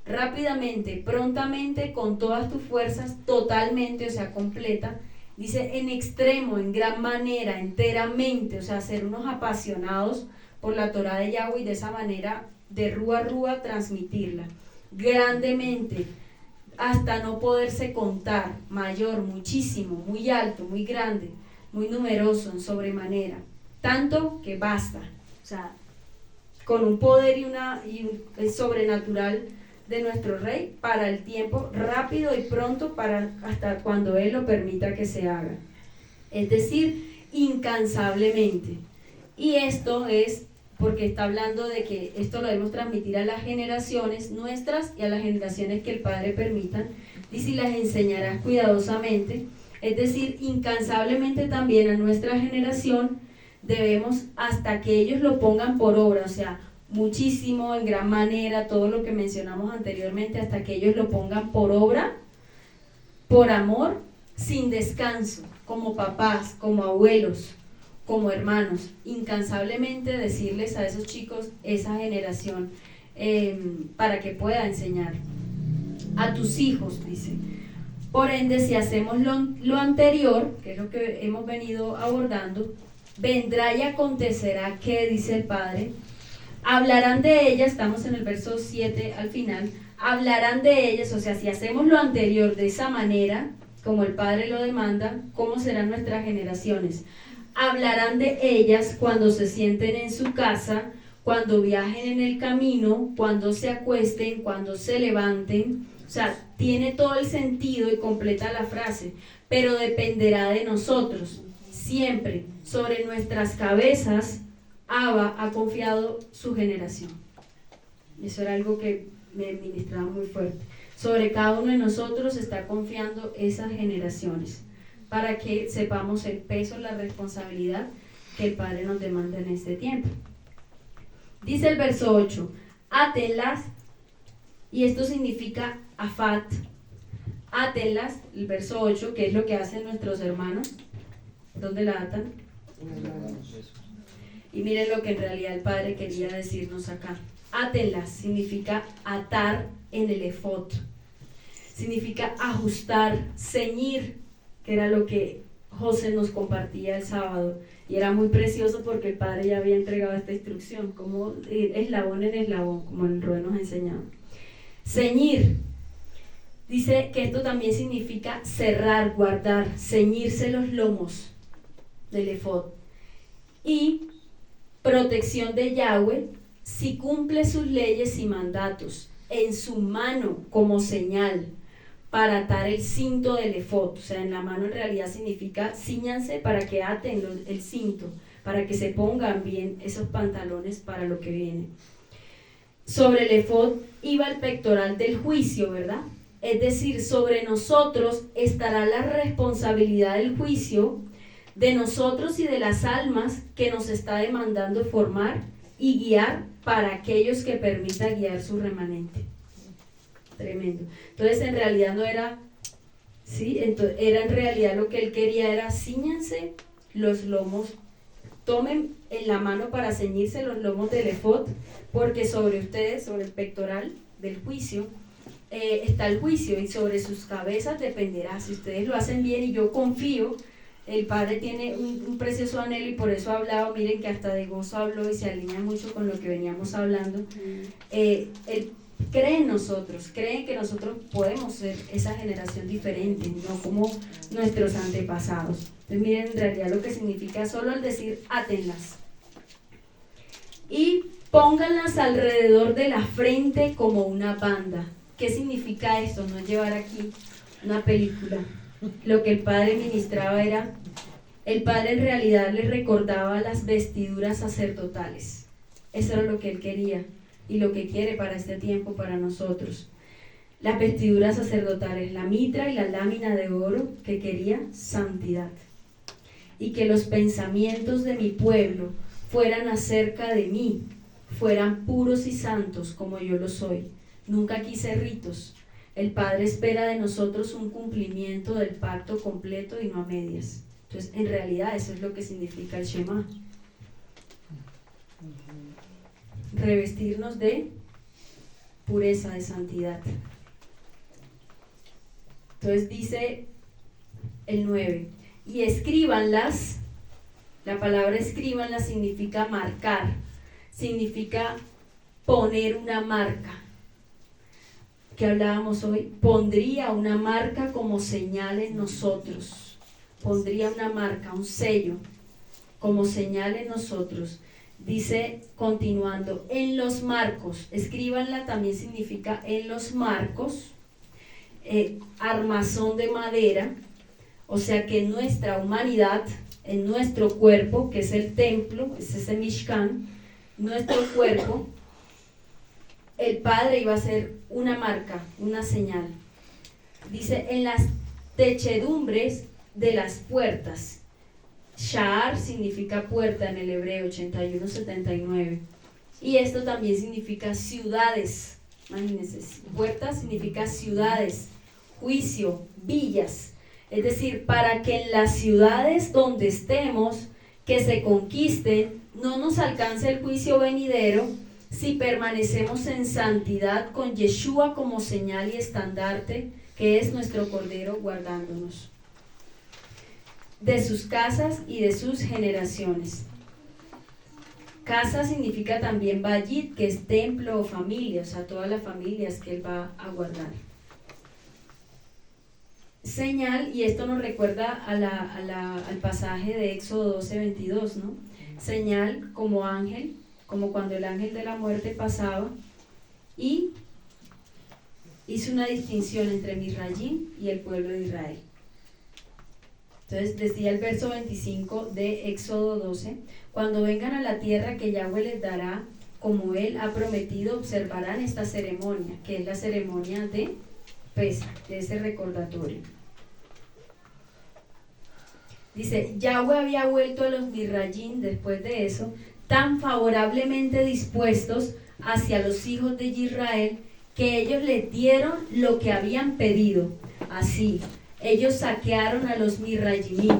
rápidamente, prontamente, con todas tus fuerzas, totalmente, o sea completa, dice en extremo, en gran manera, enteramente, o sea ser unos apasionados por la Torá de Yahweh y de esa manera de rúa a rúa transmitirla, grandemente, hasta no poderse contar, mayor, muchísimo, muy alto, muy grande, muy numeroso, en sobremanera, tanto que basta, o sea, con un poder y un sobrenatural de nuestro Rey para el tiempo rápido y pronto para hasta cuando Él lo permita que se haga, es decir, incansablemente. Y esto es porque está hablando de que esto lo debemos transmitir a las generaciones nuestras y a las generaciones que el Padre permita, y si las enseñarás cuidadosamente, es decir, incansablemente también a nuestra generación, debemos hasta que ellos lo pongan por obra, o sea, muchísimo, en gran manera, todo lo que mencionamos anteriormente, hasta que ellos lo pongan por obra, por amor, sin descanso, como papás, como abuelos, como hermanos, incansablemente decirles a esos chicos, esa generación, para que pueda enseñar a tus hijos, dice. Por ende, si hacemos lo anterior, que es lo que hemos venido abordando, vendrá y acontecerá que, dice el Padre, hablarán de ellas, estamos en el verso 7 al final, hablarán de ellas, o sea, si hacemos lo anterior de esa manera, como el Padre lo demanda, ¿cómo serán nuestras generaciones? Hablarán de ellas cuando se sienten en su casa, cuando viajen en el camino, cuando se acuesten, cuando se levanten. O sea, tiene todo el sentido y completa la frase, pero dependerá de nosotros. Siempre sobre nuestras cabezas, Abba ha confiado su generación. Eso era algo que me ministraba muy fuerte. Sobre cada uno de nosotros está confiando esas generaciones, para que sepamos el peso, la responsabilidad que el Padre nos demanda en este tiempo. Dice el verso 8, átenlas, y esto significa afat, átenlas, el verso 8, que es lo que hacen nuestros hermanos. ¿Dónde la atan? Y miren lo que en realidad el Padre quería decirnos acá. Átenlas significa atar en el efod, significa ajustar, ceñir, que era lo que José nos compartía el sábado, y era muy precioso porque el Padre ya había entregado esta instrucción, como eslabón en eslabón, como el Rue nos enseñaba. Ceñir, dice que esto también significa cerrar, guardar, ceñirse los lomos del efod. Y protección de Yahweh, si cumple sus leyes y mandatos, en su mano como señal, para atar el cinto del efod, o sea, en la mano en realidad significa cíñanse para que aten el cinto, para que se pongan bien esos pantalones para lo que viene. Sobre el efod iba el pectoral del juicio, ¿verdad? Es decir, sobre nosotros estará la responsabilidad del juicio de nosotros y de las almas que nos está demandando formar y guiar para aquellos que permita guiar su remanente. Tremendo. Entonces en realidad no era, ¿sí? Entonces, era en realidad lo que él quería era cíñanse los lomos, tomen en la mano para ceñirse los lomos del efod, porque sobre ustedes, sobre el pectoral del juicio, está el juicio y sobre sus cabezas dependerá. Si ustedes lo hacen bien, y yo confío el Padre tiene un precioso anhelo, y por eso ha hablado, miren que hasta de gozo habló y se alinea mucho con lo que veníamos hablando. Él cree en nosotros, cree que nosotros podemos ser esa generación diferente, no como nuestros antepasados. Entonces miren en realidad lo que significa solo el decir átenlas y pónganlas alrededor de la frente como una banda. ¿Qué significa esto? No es llevar aquí una película. Lo que el Padre ministraba era, el Padre en realidad le recordaba las vestiduras sacerdotales. Eso era lo que Él quería y lo que quiere para este tiempo, para nosotros. Las vestiduras sacerdotales, la mitra y la lámina de oro, que quería santidad. Y que los pensamientos de mi pueblo fueran acerca de mí, fueran puros y santos como yo lo soy. Nunca quise ritos. El Padre espera de nosotros un cumplimiento del pacto completo y no a medias. Entonces, en realidad, eso es lo que significa el Shema. Revestirnos de pureza, de santidad. Entonces dice el 9, y escríbanlas. La palabra escríbanlas significa marcar, significa poner una marca. Que hablábamos hoy, pondría una marca como señal en nosotros, pondría una marca, un sello como señal en nosotros. Dice, continuando, en los marcos, escríbanla también significa en los marcos, armazón de madera, o sea que en nuestra humanidad, en nuestro cuerpo, que es el templo, es ese Mishkan, nuestro cuerpo, el Padre iba a hacer una marca, una señal. Dice, en las techedumbres de las puertas. Sha'ar significa puerta en el hebreo, 81-79. Y esto también significa ciudades. Imagínense, puerta significa ciudades, juicio, villas. Es decir, para que en las ciudades donde estemos, que se conquisten, no nos alcance el juicio venidero, si permanecemos en santidad con Yeshua como señal y estandarte, que es nuestro Cordero guardándonos de sus casas y de sus generaciones. Casa significa también Bayit, que es templo o familia, o sea, todas las familias que Él va a guardar. Señal, y esto nos recuerda al pasaje de Éxodo 12:22, ¿no? Señal como ángel, como cuando el ángel de la muerte pasaba y hizo una distinción entre Misrayim y el pueblo de Israel. Entonces decía el verso 25 de Éxodo 12, cuando vengan a la tierra que Yahweh les dará, como Él ha prometido, observarán esta ceremonia, que es la ceremonia de Pesaj, de ese recordatorio. Dice, Yahweh había vuelto a los Misrayim después de eso, tan favorablemente dispuestos hacia los hijos de Israel, que ellos les dieron lo que habían pedido. Así, ellos saquearon a los Misrayimim.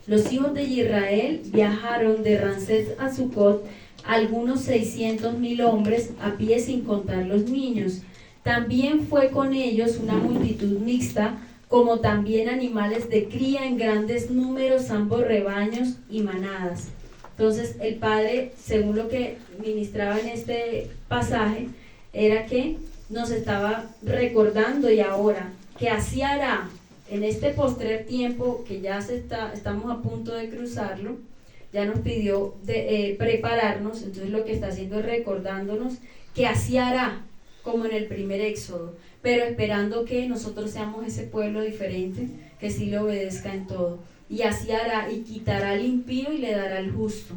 Los hijos de Israel viajaron de Ramsés a Sucot, algunos 600,000 hombres a pie sin contar los niños. También fue con ellos una multitud mixta, como también animales de cría en grandes números, ambos rebaños y manadas. Entonces el Padre, según lo que ministraba en este pasaje, era que nos estaba recordando, y ahora, que así hará en este postrer tiempo que ya estamos a punto de cruzarlo. Ya nos pidió prepararnos, entonces lo que está haciendo es recordándonos que así hará como en el primer Éxodo, pero esperando que nosotros seamos ese pueblo diferente, que sí le obedezca en todo. Y así hará, y quitará al impío y le dará al justo.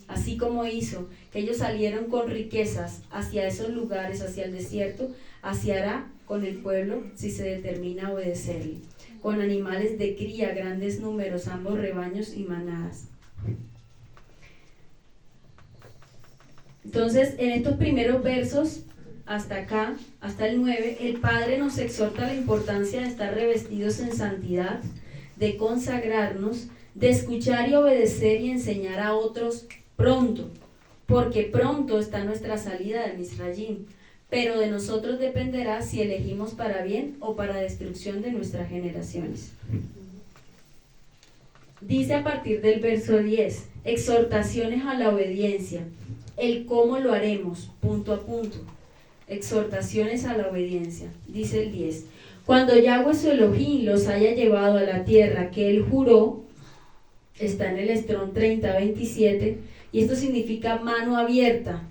Así como hizo que ellos salieron con riquezas hacia esos lugares, hacia el desierto, así hará con el pueblo si se determina a obedecerle. Con animales de cría, grandes números, ambos rebaños y manadas. Entonces, en estos primeros versos, hasta acá, hasta el 9, el Padre nos exhorta a la importancia de estar revestidos en santidad, de consagrarnos, de escuchar y obedecer y enseñar a otros pronto, porque pronto está nuestra salida de Misrayim, pero de nosotros dependerá si elegimos para bien o para destrucción de nuestras generaciones. Dice a partir del verso 10, exhortaciones a la obediencia, el cómo lo haremos, punto a punto. Exhortaciones a la obediencia, dice el 10. Cuando Yahweh su Elohim los haya llevado a la tierra que él juró, está en el Estrón 30:27, y esto significa mano abierta,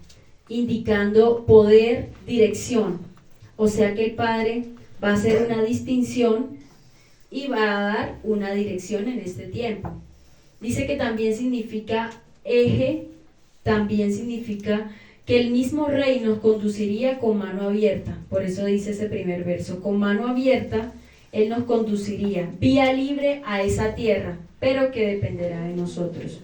indicando poder, dirección. O sea que el Padre va a hacer una distinción y va a dar una dirección en este tiempo. Dice que también significa eje, también significa que el mismo Rey nos conduciría con mano abierta. Por eso dice ese primer verso, con mano abierta Él nos conduciría vía libre a esa tierra, pero que dependerá de nosotros.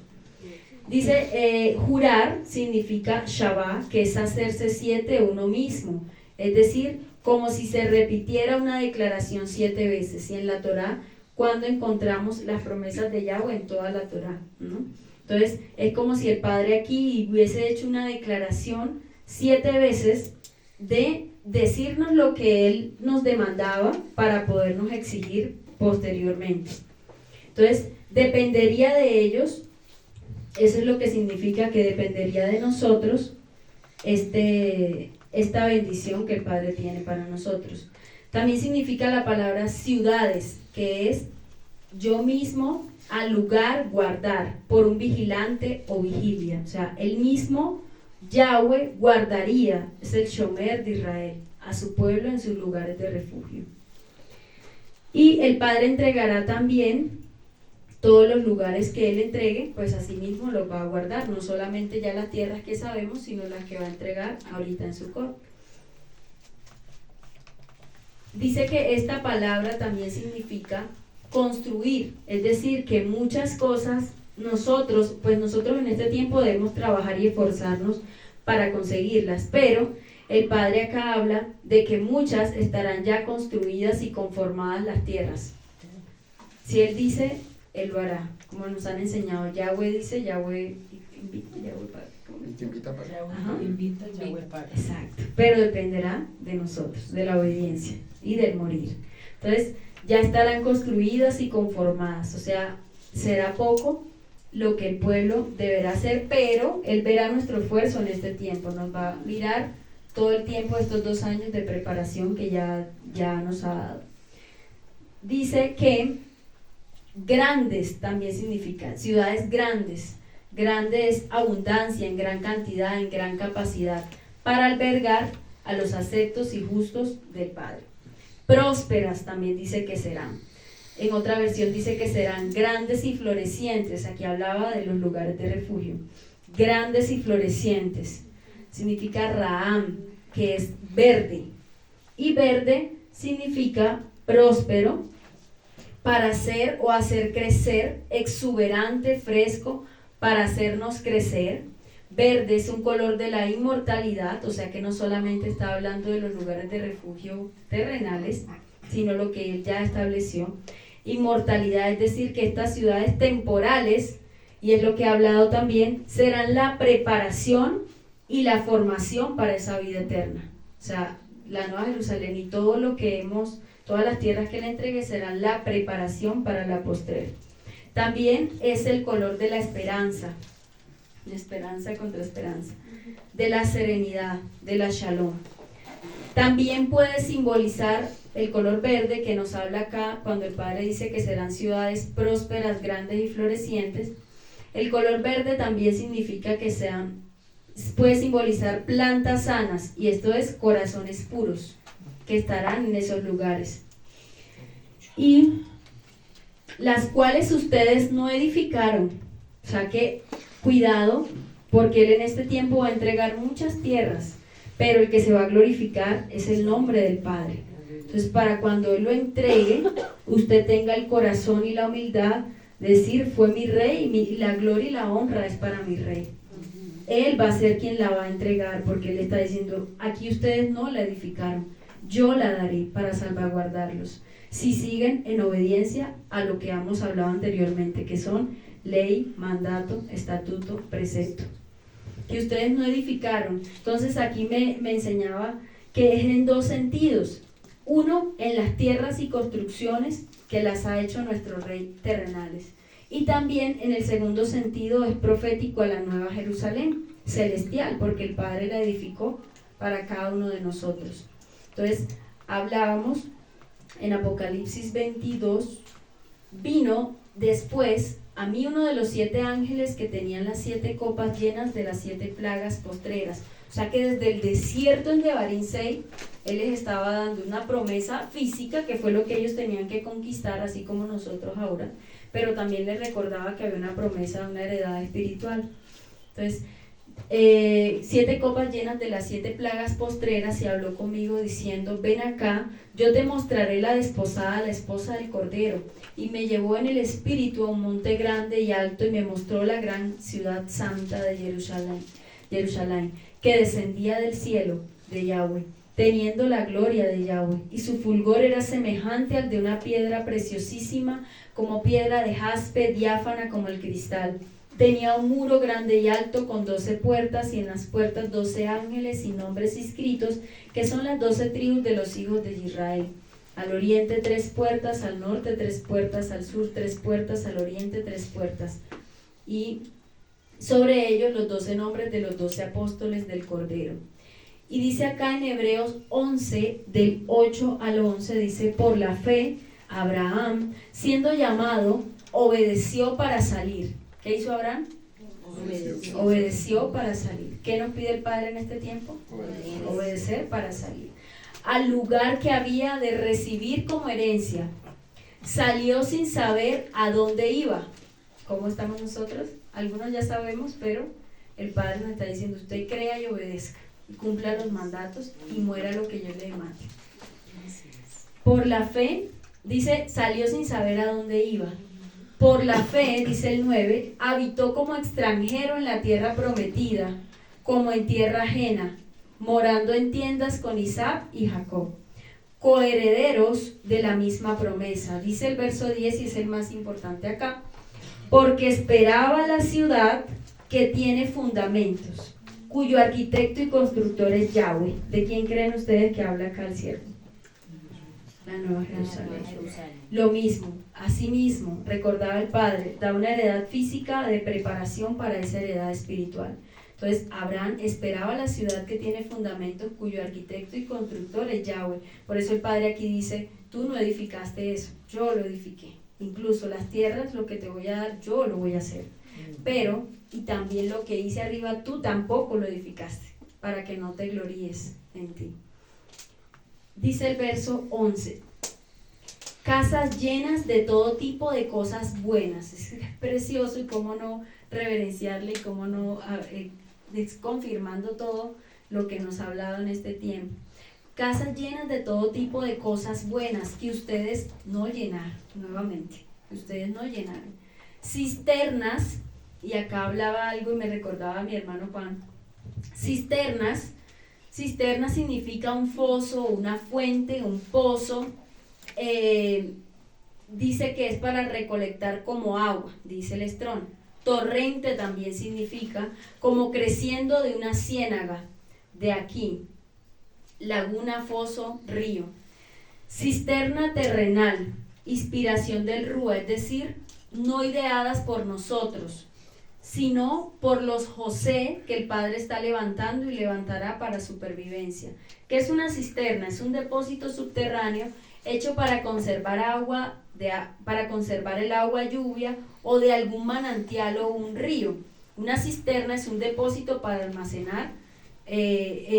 Dice, jurar significa Shabbat, que es hacerse 7 uno mismo, es decir, como si se repitiera una declaración 7 veces. Y en la Torá, cuando encontramos las promesas de Yahweh en toda la Torá, ¿no? Entonces, es como si el Padre aquí hubiese hecho una declaración 7 veces de decirnos lo que Él nos demandaba para podernos exigir posteriormente. Entonces, dependería de ellos, eso es lo que significa que dependería de nosotros esta bendición que el Padre tiene para nosotros. También significa la palabra ciudades, que es yo mismo al lugar guardar por un vigilante o vigilia. O sea, el mismo Yahweh guardaría, es el Shomer de Israel, a su pueblo en sus lugares de refugio. Y el Padre entregará también todos los lugares que Él entregue, pues así mismo los va a guardar, no solamente ya las tierras que sabemos, sino las que va a entregar ahorita en Sucot. Dice que esta palabra también significa construir, es decir, que muchas cosas nosotros en este tiempo debemos trabajar y esforzarnos para conseguirlas, pero el Padre acá habla de que muchas estarán ya construidas y conformadas las tierras. Si Él dice, Él lo hará, como nos han enseñado. Yahweh dice, Yahweh invita, Yahweh paga. Exacto, pero dependerá de nosotros, de la obediencia y del morir. Entonces, ya estarán construidas y conformadas, o sea, será poco lo que el pueblo deberá hacer, pero Él verá nuestro esfuerzo en este tiempo, nos va a mirar todo el tiempo de estos 2 años de preparación que ya nos ha dado. Dice que grandes también significa ciudades grandes, grande es abundancia, en gran cantidad, en gran capacidad, para albergar a los aceptos y justos del Padre. Prósperas también dice que serán. En otra versión dice que serán grandes y florecientes. Aquí hablaba de los lugares de refugio. Grandes y florecientes. Significa Raam, que es verde. Y verde significa próspero, para hacer o hacer crecer, exuberante, fresco, para hacernos crecer. Verde es un color de la inmortalidad, o sea que no solamente está hablando de los lugares de refugio terrenales, sino lo que Él ya estableció. Inmortalidad, es decir, que estas ciudades temporales, y es lo que ha hablado también, serán la preparación y la formación para esa vida eterna. O sea, la Nueva Jerusalén y todo lo que todas las tierras que le entregue serán la preparación para la postrera. También es el color de la esperanza contra esperanza, de la serenidad, de la shalom. También puede simbolizar el color verde que nos habla acá cuando el Padre dice que serán ciudades prósperas, grandes y florecientes. El color verde también significa que puede simbolizar plantas sanas, y esto es corazones puros que estarán en esos lugares, y las cuales ustedes no edificaron. O sea que cuidado, porque Él en este tiempo va a entregar muchas tierras, pero el que se va a glorificar es el nombre del Padre. Entonces, para cuando Él lo entregue, usted tenga el corazón y la humildad de decir, fue mi rey, y la gloria y la honra es para mi rey. Él va a ser quien la va a entregar, porque Él está diciendo, aquí ustedes no la edificaron, yo la daré para salvaguardarlos, si siguen en obediencia a lo que hemos hablado anteriormente, que son ley, mandato, estatuto, precepto, que ustedes no edificaron. Entonces aquí me enseñaba que es en 2 sentidos. Uno, en las tierras y construcciones que las ha hecho nuestro Rey terrenales, Y también en el segundo sentido es profético a la Nueva Jerusalén, celestial, porque el Padre la edificó para cada uno de nosotros. Entonces, hablábamos en Apocalipsis 22, vino después a mí uno de los 7 ángeles que tenían las 7 copas llenas de las 7 plagas postreras. O sea que desde el desierto en Devarim 6, él les estaba dando una promesa física, que fue lo que ellos tenían que conquistar, así como nosotros ahora, pero también les recordaba que había una promesa de una heredad espiritual. Entonces, 7 copas llenas de las 7 plagas postreras, y habló conmigo diciendo: ven acá, yo te mostraré la desposada, la esposa del Cordero. Y me llevó en el espíritu a un monte grande y alto, y me mostró la gran ciudad santa de Jerusalén, que descendía del cielo de Yahweh, teniendo la gloria de Yahweh, y su fulgor era semejante al de una piedra preciosísima, como piedra de jaspe, diáfana como el cristal. Tenía un muro grande y alto con 12 puertas, y en las puertas 12 ángeles y nombres inscritos, que son las 12 tribus de los hijos de Israel. Al oriente 3 puertas, al norte 3 puertas, al sur 3 puertas, al oriente 3 puertas. Y sobre ellos los 12 nombres de los 12 apóstoles del Cordero. Y dice acá en Hebreos 11, del 8 al 11, dice: por la fe, Abraham, siendo llamado, obedeció para salir. ¿Qué hizo Abraham? Obedeció para salir. ¿Qué nos pide el Padre en este tiempo? Obedecer para salir. Al lugar que había de recibir como herencia. Salió sin saber a dónde iba. ¿Cómo estamos nosotros? Algunos ya sabemos, pero el Padre nos está diciendo: usted crea y obedezca, y cumpla los mandatos, y muera lo que yo le mande. Por la fe, dice, salió sin saber a dónde iba. Por la fe, dice el 9, habitó como extranjero en la tierra prometida, como en tierra ajena, morando en tiendas con Isaac y Jacob, coherederos de la misma promesa. Dice el verso 10, y es el más importante acá: porque esperaba la ciudad que tiene fundamentos, cuyo arquitecto y constructor es Yahweh. ¿De quién creen ustedes que habla acá el siervo? La Nueva Jerusalén. Lo mismo, asimismo, recordaba el Padre, da una heredad física de preparación para esa heredad espiritual. Entonces, Abraham esperaba la ciudad que tiene fundamentos, cuyo arquitecto y constructor es Yahweh. Por eso el Padre aquí dice: tú no edificaste eso, yo lo edifiqué. Incluso las tierras, lo que te voy a dar, yo lo voy a hacer. Pero, y también lo que hice arriba, tú tampoco lo edificaste, para que no te gloríes en ti. Dice el verso 11: casas llenas de todo tipo de cosas buenas. Es precioso, y cómo no reverenciarle, y cómo no confirmando todo lo que nos ha hablado en este tiempo. Casas llenas de todo tipo de cosas buenas que ustedes no llenaron, nuevamente, que ustedes no llenaron. Cisternas, y acá hablaba algo y me recordaba a mi hermano Juan. Cisternas significa un foso, una fuente, un pozo. Dice que es para recolectar como agua, dice el Strong. Torrente también significa como creciendo de una ciénaga, de aquí. Laguna, foso, río. Cisterna terrenal, inspiración del Rúa, es decir, no ideadas por nosotros, sino por los José que el Padre está levantando y levantará para supervivencia. ¿Qué es una cisterna? Es un depósito subterráneo hecho para conservar agua, para conservar el agua lluvia o de algún manantial o un río. Una cisterna es un depósito para almacenar.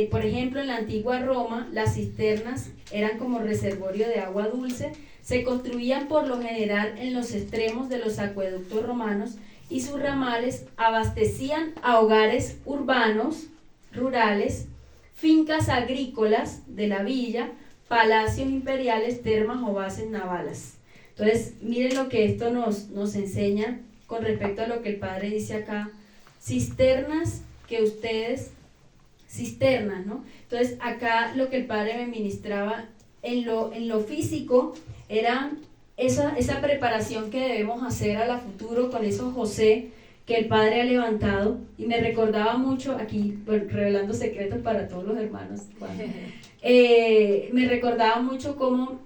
Por ejemplo, en la antigua Roma, las cisternas eran como reservorio de agua dulce. Se construían por lo general en los extremos de los acueductos romanos, y sus ramales abastecían a hogares urbanos, rurales, fincas agrícolas de la villa, palacios imperiales, termas o bases navales. Entonces, miren lo que esto nos enseña con respecto a lo que el Padre dice acá. Cisternas que ustedes, cisternas, ¿no? Entonces, acá lo que el Padre me ministraba en lo físico era esa preparación que debemos hacer a la futuro con esos José que el Padre ha levantado. Y me recordaba mucho, aquí revelando secretos para todos los hermanos, Juan, me recordaba mucho cómo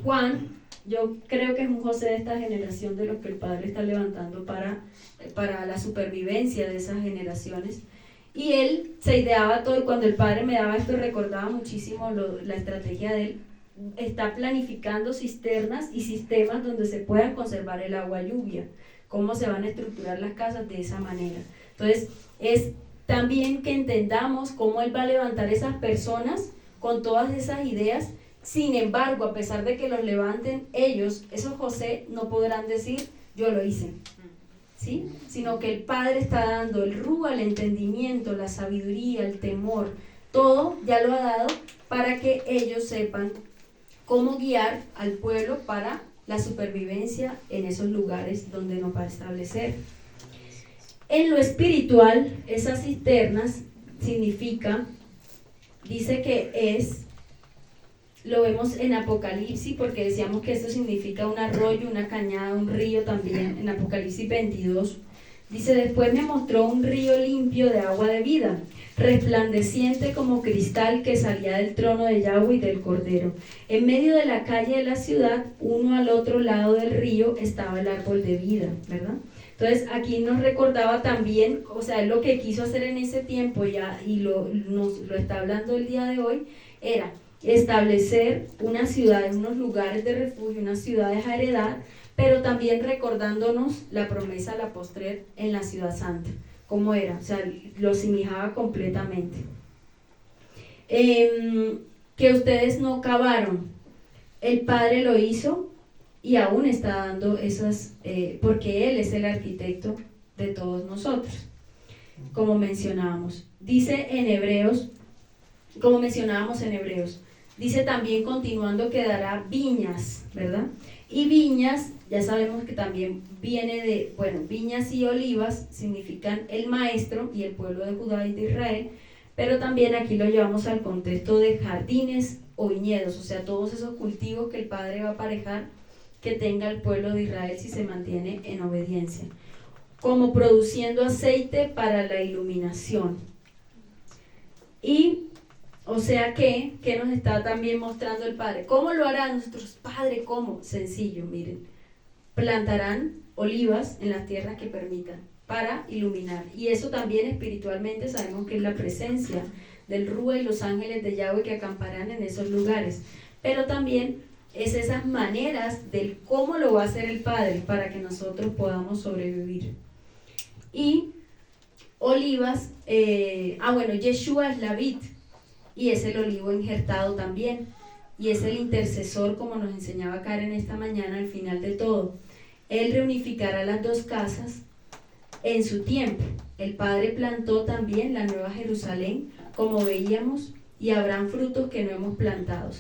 Juan yo creo que es un José de esta generación de los que el Padre está levantando para la supervivencia de esas generaciones. Y él se ideaba todo, y cuando el Padre me daba esto recordaba muchísimo la estrategia de él. Está planificando cisternas y sistemas donde se puedan conservar el agua lluvia, cómo se van a estructurar las casas de esa manera. Entonces es también que entendamos cómo él va a levantar esas personas con todas esas ideas. Sin embargo, a pesar de que los levanten ellos, esos José no podrán decir yo lo hice, ¿sí? Sino que el Padre está dando el rúa, el entendimiento, la sabiduría, el temor, todo ya lo ha dado para que ellos sepan cómo guiar al pueblo para la supervivencia en esos lugares donde nos va a establecer. En lo espiritual, esas cisternas significa, dice que es, lo vemos en Apocalipsis, porque decíamos que esto significa un arroyo, una cañada, un río también, en Apocalipsis 22. Dice, después me mostró un río limpio de agua de vida, resplandeciente como cristal que salía del trono de Yahweh y del Cordero. En medio de la calle de la ciudad, uno al otro lado del río, estaba el árbol de vida, ¿verdad? Entonces aquí nos recordaba también, o sea, lo que quiso hacer en ese tiempo ya, y nos lo está hablando el día de hoy, era establecer una ciudad, unos lugares de refugio, unas ciudades a heredar, pero también recordándonos la promesa a la postrer en la ciudad santa, cómo era, o sea, lo asimilaba completamente. Que ustedes no cavaron, el Padre lo hizo y aún está dando esas, porque Él es el arquitecto de todos nosotros, como mencionábamos. Dice en Hebreos, como mencionábamos en Hebreos, dice también continuando que dará viñas, ¿verdad? Y viñas, ya sabemos que también viene de, bueno, viñas y olivas significan el maestro y el pueblo de Judá y de Israel, pero también aquí lo llevamos al contexto de jardines o viñedos, o sea, todos esos cultivos que el Padre va a aparejar que tenga el pueblo de Israel si se mantiene en obediencia, como produciendo aceite para la iluminación. Y o sea que nos está también mostrando el Padre. ¿Cómo lo harán nuestros padres? ¿Cómo? Sencillo, miren. Plantarán olivas en las tierras que permitan para iluminar. Y eso también espiritualmente sabemos que es la presencia del Rúa y los ángeles de Yahweh que acamparán en esos lugares. Pero también es esas maneras del cómo lo va a hacer el Padre para que nosotros podamos sobrevivir. Y olivas, Yeshua es la vid y es el olivo injertado también, y es el intercesor, como nos enseñaba Karen esta mañana al final de todo. Él reunificará las dos casas en su tiempo. El Padre plantó también la nueva Jerusalén, como veíamos, y habrán frutos que no hemos plantado,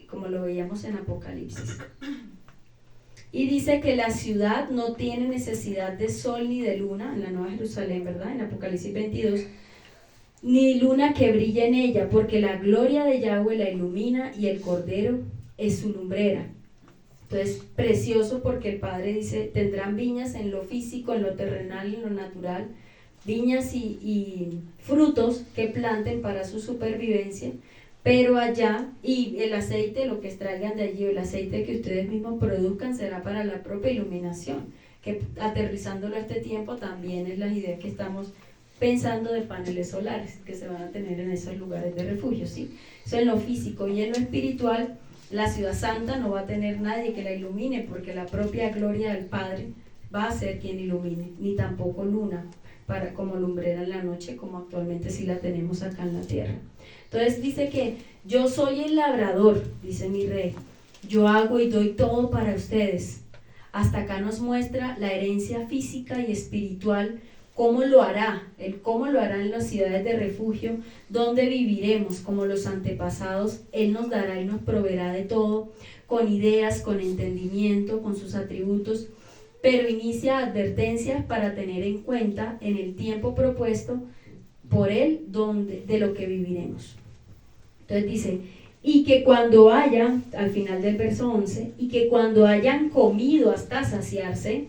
como lo veíamos en Apocalipsis. Y dice que la ciudad no tiene necesidad de sol ni de luna, en la nueva Jerusalén, ¿verdad? En Apocalipsis 22, ni luna que brille en ella, porque la gloria de Yahweh la ilumina y el Cordero es su lumbrera. Entonces, precioso, porque el Padre dice, tendrán viñas en lo físico, en lo terrenal, en lo natural, viñas y frutos que planten para su supervivencia, pero allá, y el aceite, lo que extraigan de allí, el aceite que ustedes mismos produzcan será para la propia iluminación, que aterrizándolo a este tiempo también es las ideas que estamos pensando de paneles solares que se van a tener en esos lugares de refugio, ¿sí? Eso en lo físico. Y en lo espiritual, la ciudad santa no va a tener nadie que la ilumine, porque la propia gloria del Padre va a ser quien ilumine, ni tampoco luna como lumbrera en la noche, como actualmente sí la tenemos acá en la tierra. Entonces dice que yo soy el labrador, dice mi rey, yo hago y doy todo para ustedes. Hasta acá nos muestra la herencia física y espiritual. ¿Cómo lo hará? ¿Cómo lo hará en las ciudades de refugio? ¿Dónde viviremos como los antepasados? Él nos dará y nos proveerá de todo, con ideas, con entendimiento, con sus atributos, pero inicia advertencias para tener en cuenta en el tiempo propuesto por Él de lo que viviremos. Entonces dice, y que cuando haya, al final del verso 11, y que cuando hayan comido hasta saciarse,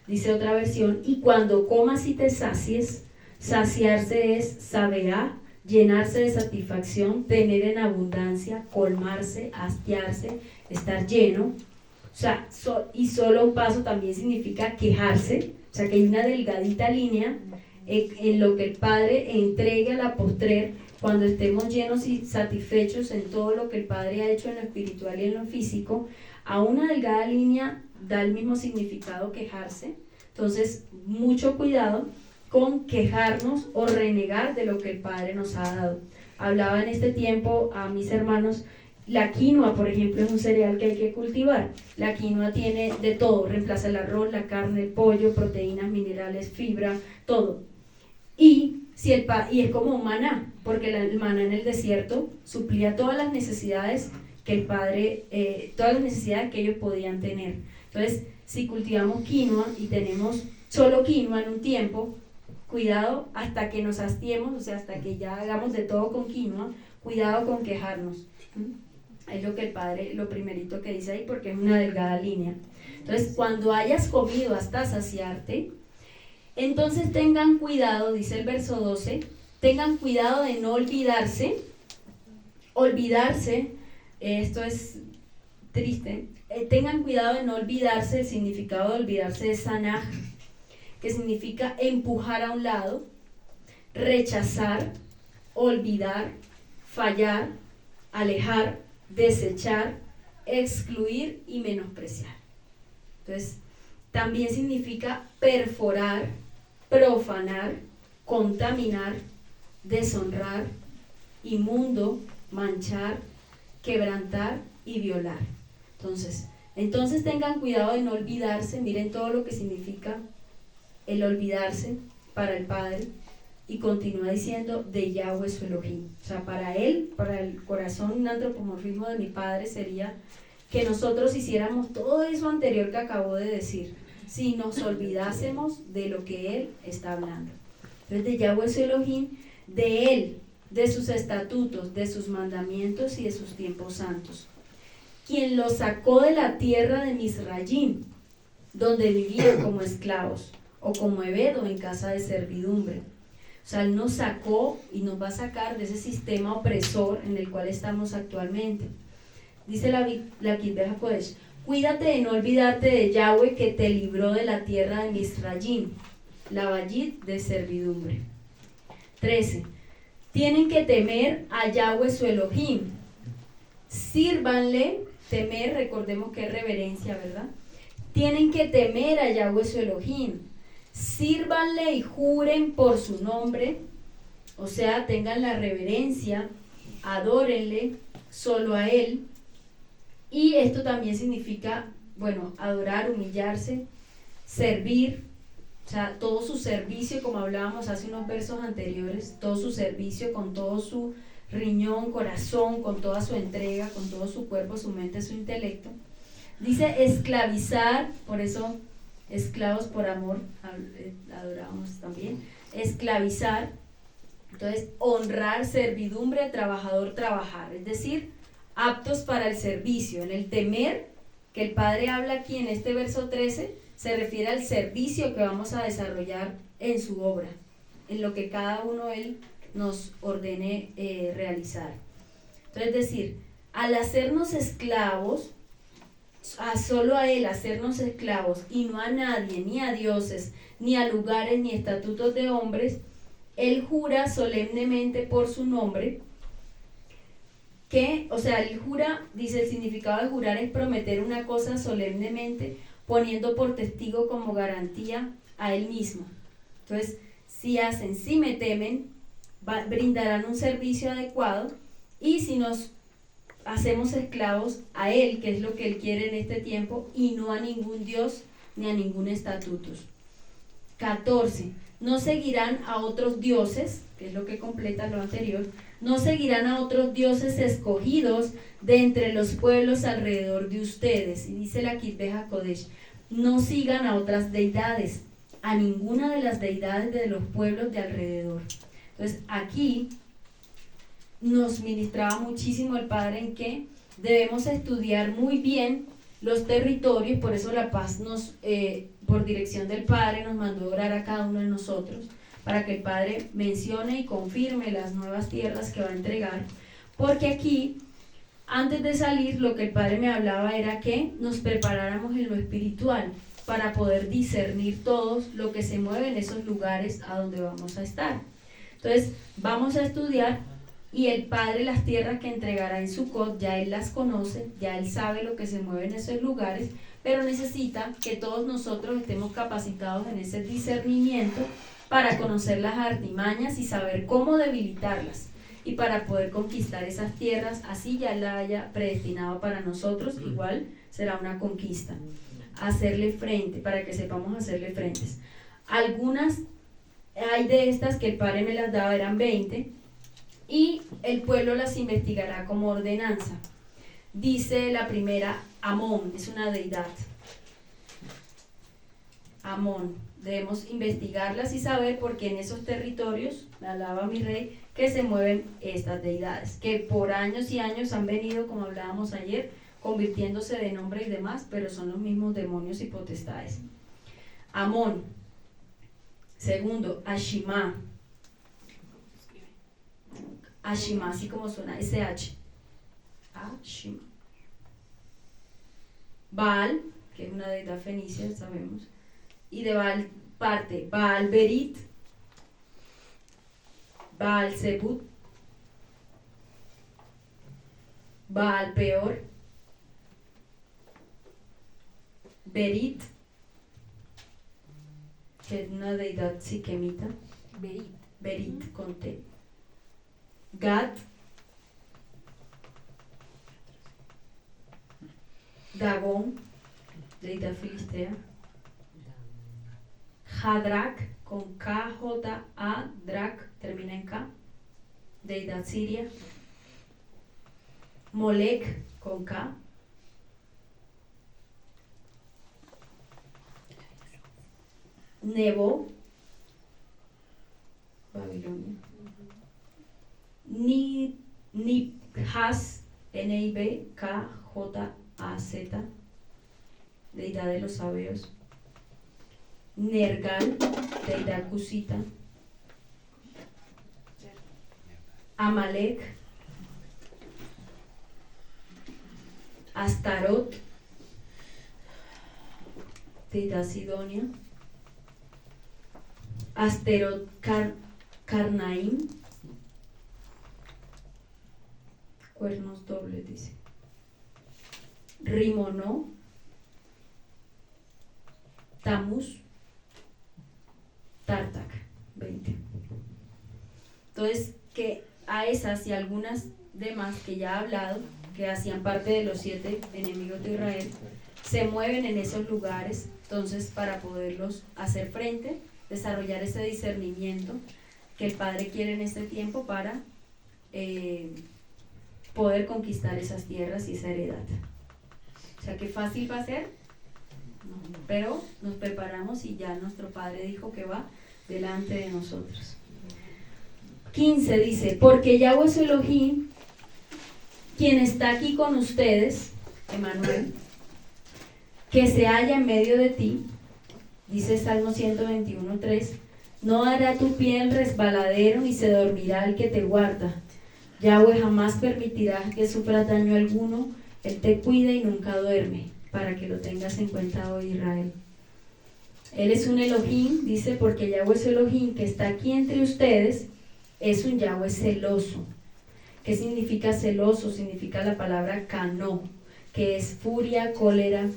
dice otra versión, y cuando comas y te sacies, saciarse es sabeá, llenarse de satisfacción, tener en abundancia, colmarse, hastiarse, estar lleno. O sea, y solo un paso también significa quejarse. O sea, que hay una delgadita línea en lo que el Padre entrega a la postrer cuando estemos llenos y satisfechos en todo lo que el Padre ha hecho en lo espiritual y en lo físico. A una delgada línea da el mismo significado quejarse. Entonces, mucho cuidado con quejarnos o renegar de lo que el Padre nos ha dado. Hablaba en este tiempo a mis hermanos, la quinoa, por ejemplo, es un cereal que hay que cultivar. La quinoa tiene de todo, reemplaza el arroz, la carne, el pollo, proteínas, minerales, fibra, todo. Y es como un maná, porque el maná en el desierto suplía todas las necesidades que el Padre, todas las necesidades que ellos podían tener. Entonces, si cultivamos quinoa y tenemos solo quinoa en un tiempo, cuidado hasta que nos hastiemos, o sea, hasta que ya hagamos de todo con quinoa, cuidado con quejarnos. Es lo que el Padre, lo primerito que dice ahí, porque es una delgada línea. Entonces, cuando hayas comido hasta saciarte, entonces tengan cuidado, dice el verso 12, tengan cuidado de no olvidarse, esto es triste, tengan cuidado de no olvidarse, el significado de olvidarse de sanaj, que significa empujar a un lado, rechazar, olvidar, fallar, alejar, desechar, excluir y menospreciar. Entonces, también significa perforar, profanar, contaminar, deshonrar, inmundo, manchar, quebrantar y violar. Entonces tengan cuidado de no olvidarse, miren todo lo que significa el olvidarse para el Padre, y continúa diciendo de Yahweh su Elohim. O sea, para él, para el corazón, un antropomorfismo de mi Padre sería que nosotros hiciéramos todo eso anterior que acabo de decir, si nos olvidásemos de lo que él está hablando. Entonces, de Yahweh su Elohim, de él, de sus estatutos, de sus mandamientos y de sus tiempos santos, quien los sacó de la tierra de Misrayim, donde vivían como esclavos, o como Ebed o en casa de servidumbre. O sea, él nos sacó y nos va a sacar de ese sistema opresor en el cual estamos actualmente. Dice la Kitbeja Kodesh, cuídate de no olvidarte de Yahweh que te libró de la tierra de Misrayim, la Bayit de servidumbre. 13. Tienen que temer a Yahweh su Elohim. Sírvanle, temer, recordemos que es reverencia, ¿verdad? Tienen que temer a Yahweh su Elohim. Sírvanle y juren por su nombre, o sea, tengan la reverencia, adórenle solo a él. Y esto también significa, bueno, adorar, humillarse, servir, o sea, todo su servicio, como hablábamos hace unos versos anteriores, todo su servicio con todo su riñón, corazón, con toda su entrega, con todo su cuerpo, su mente, su intelecto. Dice esclavizar, por eso esclavos por amor, adorábamos también, esclavizar. Entonces, honrar, servidumbre, trabajador, trabajar, es decir, aptos para el servicio. En el temer, que el Padre habla aquí en este verso 13, se refiere al servicio que vamos a desarrollar en su obra, en lo que cada uno él nos ordene realizar. Entonces, es decir, al hacernos esclavos, solo a él hacernos esclavos y no a nadie, ni a dioses, ni a lugares, ni estatutos de hombres, él jura solemnemente por su nombre que, o sea, él jura, dice, el significado de jurar es prometer una cosa solemnemente, poniendo por testigo como garantía a él mismo. Entonces, si me temen, brindarán un servicio adecuado, y si nos hacemos esclavos a él, que es lo que él quiere en este tiempo, y no a ningún dios ni a ningún estatuto. 14. No seguirán a otros dioses, que es lo que completa lo anterior, no seguirán a otros dioses escogidos de entre los pueblos alrededor de ustedes. Y dice la Kitbeja Kodesh, no sigan a otras deidades, a ninguna de las deidades de los pueblos de alrededor. Entonces aquí nos ministraba muchísimo el Padre en que debemos estudiar muy bien los territorios. Por eso La Paz por dirección del Padre nos mandó orar a cada uno de nosotros, para que el Padre mencione y confirme las nuevas tierras que va a entregar, porque aquí, antes de salir, lo que el Padre me hablaba era que nos preparáramos en lo espiritual para poder discernir todos lo que se mueve en esos lugares a donde vamos a estar. Entonces, vamos a estudiar y el Padre las tierras que entregará en Sucot, ya Él las conoce, ya Él sabe lo que se mueve en esos lugares, pero necesita que todos nosotros estemos capacitados en ese discernimiento para conocer las artimañas y saber cómo debilitarlas y para poder conquistar esas tierras, así ya la haya predestinado para nosotros, igual será una conquista. Hacerle frente, para que sepamos hacerle frentes. Algunas hay de estas que el Padre me las daba, eran 20, y el pueblo las investigará como ordenanza. Dice la primera, Amón, es una deidad. Amón, debemos investigarlas y saber por qué en esos territorios, me alaba mi rey, que se mueven estas deidades, que por años y años han venido, como hablábamos ayer, convirtiéndose de nombre y demás, pero son los mismos demonios y potestades. Amón. Segundo, Ashima. Ashima, así como suena, SH. Ashima. Baal, que es una deidad fenicia, sabemos. Y de Baal parte Baal Berit, Baal Zebut, Baal Peor, Berit, que es una deidad siquemita, Berit con T, Gad, Dagón, deidad filistea, Hadrak con K-J-A, Drak, termina en K, deidad siria, Molek con K, Nebo, Babilonia, Nibhaz, N-I-B-K-J-A-Z, deidad de los sabeos, Nergal, deidad cusita, Amalek, Astarot, deidad sidonia, Asterot Karnaim, cuernos dobles dice, Rimonó, Tamuz, Tartak, 20. Entonces, que a esas y algunas demás que ya he hablado, que hacían parte de los 7 enemigos de Israel, se mueven en esos lugares, entonces para poderlos hacer frente, desarrollar ese discernimiento que el Padre quiere en este tiempo para poder conquistar esas tierras y esa heredad. O sea, ¿qué fácil va a ser? No, pero nos preparamos y ya nuestro Padre dijo que va delante de nosotros. 15 dice, porque Yahweh es Elohim, quien está aquí con ustedes, Emmanuel, que se halla en medio de ti, dice Salmo 121:3, no hará tu pie el resbaladero ni se dormirá el que te guarda. Yahweh jamás permitirá que sufras daño alguno, Él te cuida y nunca duerme, para que lo tengas en cuenta hoy, Israel. Él es un Elohim, dice, porque Yahweh es Elohim, que está aquí entre ustedes, es un Yahweh celoso. ¿Qué significa celoso? Significa la palabra cano, que es furia, cólera.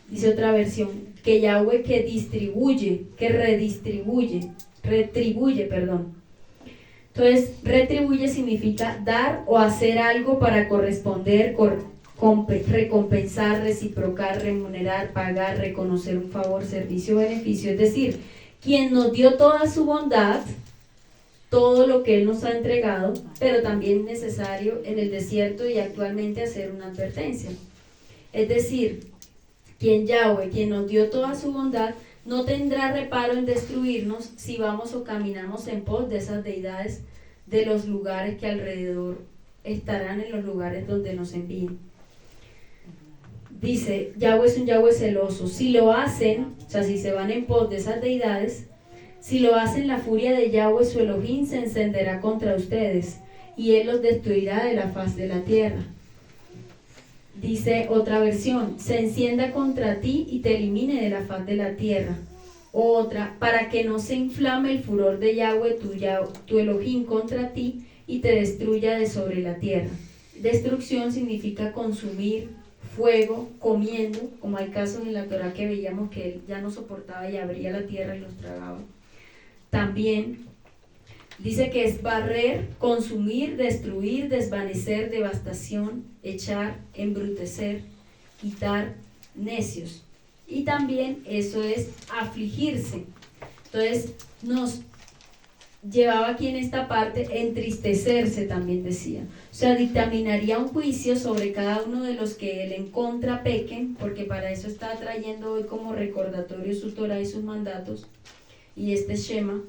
Dice otra versión, que Yahweh que distribuye, que retribuye. Entonces, retribuye significa dar o hacer algo para corresponder, recompensar, reciprocar, remunerar, pagar, reconocer un favor, servicio, beneficio. Es decir, quien nos dio toda su bondad, todo lo que Él nos ha entregado, pero también necesario en el desierto y actualmente hacer una advertencia. Es decir, Yahweh, quien nos dio toda su bondad, no tendrá reparo en destruirnos si vamos o caminamos en pos de esas deidades de los lugares que alrededor estarán, en los lugares donde nos envíen. Dice, Yahweh es un Yahweh celoso. Si lo hacen, o sea, si se van en pos de esas deidades, Si lo hacen, la furia de Yahweh su Elohim se encenderá contra ustedes, y él los destruirá de la faz de la tierra. Dice otra versión, se encienda contra ti y te elimine de la faz de la tierra. Otra, para que no se inflame el furor de Yahweh tu Elohim contra ti y te destruya de sobre la tierra. Destrucción significa consumir, fuego, comiendo, como hay casos en la Torá que veíamos que él ya no soportaba y abría la tierra y los tragaba. También dice que es barrer, consumir, destruir, desvanecer, devastación, echar, embrutecer, quitar, necios. Y también eso es afligirse. Entonces nos llevaba aquí en esta parte entristecerse, también decía. O sea, dictaminaría un juicio sobre cada uno de los que él en contra pequen, porque para eso está trayendo hoy como recordatorio su Torah y sus mandatos, y este Shema.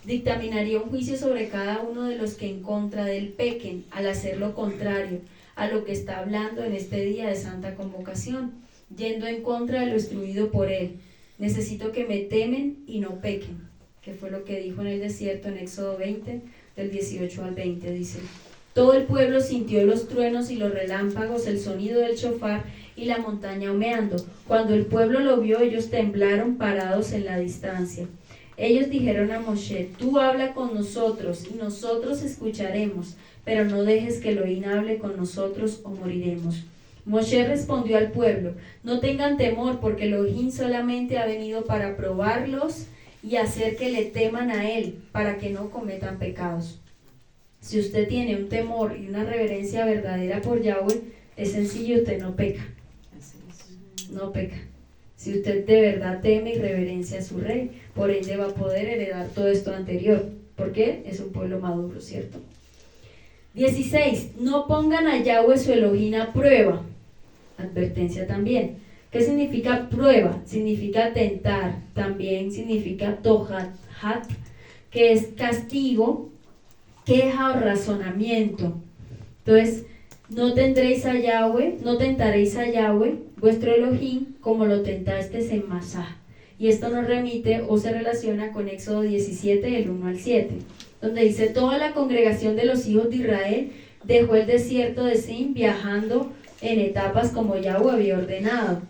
Dictaminaría un juicio sobre cada uno de los que en contra de él pequen, al hacer lo contrario a lo que está hablando en este día de santa convocación, yendo en contra de lo instruido por él. Necesito que me temen y no pequen, que fue lo que dijo en el desierto en Éxodo 20, del 18 al 20, dice: todo el pueblo sintió los truenos y los relámpagos, el sonido del shofar y la montaña humeando. Cuando el pueblo lo vio, ellos temblaron parados en la distancia. Ellos dijeron a Moshe: tú habla con nosotros y nosotros escucharemos, pero no dejes que Elohim hable con nosotros o moriremos. Moshe respondió al pueblo: no tengan temor, porque Elohim solamente ha venido para probarlos y hacer que le teman a él, para que no cometan pecados. Si usted tiene un temor y una reverencia verdadera por Yahweh, es sencillo, usted no peca. No peca. Si usted de verdad teme y reverencia a su rey, por ende va a poder heredar todo esto anterior, porque es un pueblo maduro, ¿cierto? 16. No pongan a Yahweh su Elohim a prueba. Advertencia también. ¿Qué significa prueba? Significa tentar. También significa tohat, que es castigo, queja o razonamiento. Entonces, no tendréis a Yahweh, no tentaréis a Yahweh, vuestro Elohim, como lo tentasteis en Masá. Y esto nos remite o se relaciona con Éxodo 17, del 1 al 7, donde dice: toda la congregación de los hijos de Israel dejó el desierto de Sin, viajando en etapas como Yahweh había ordenado.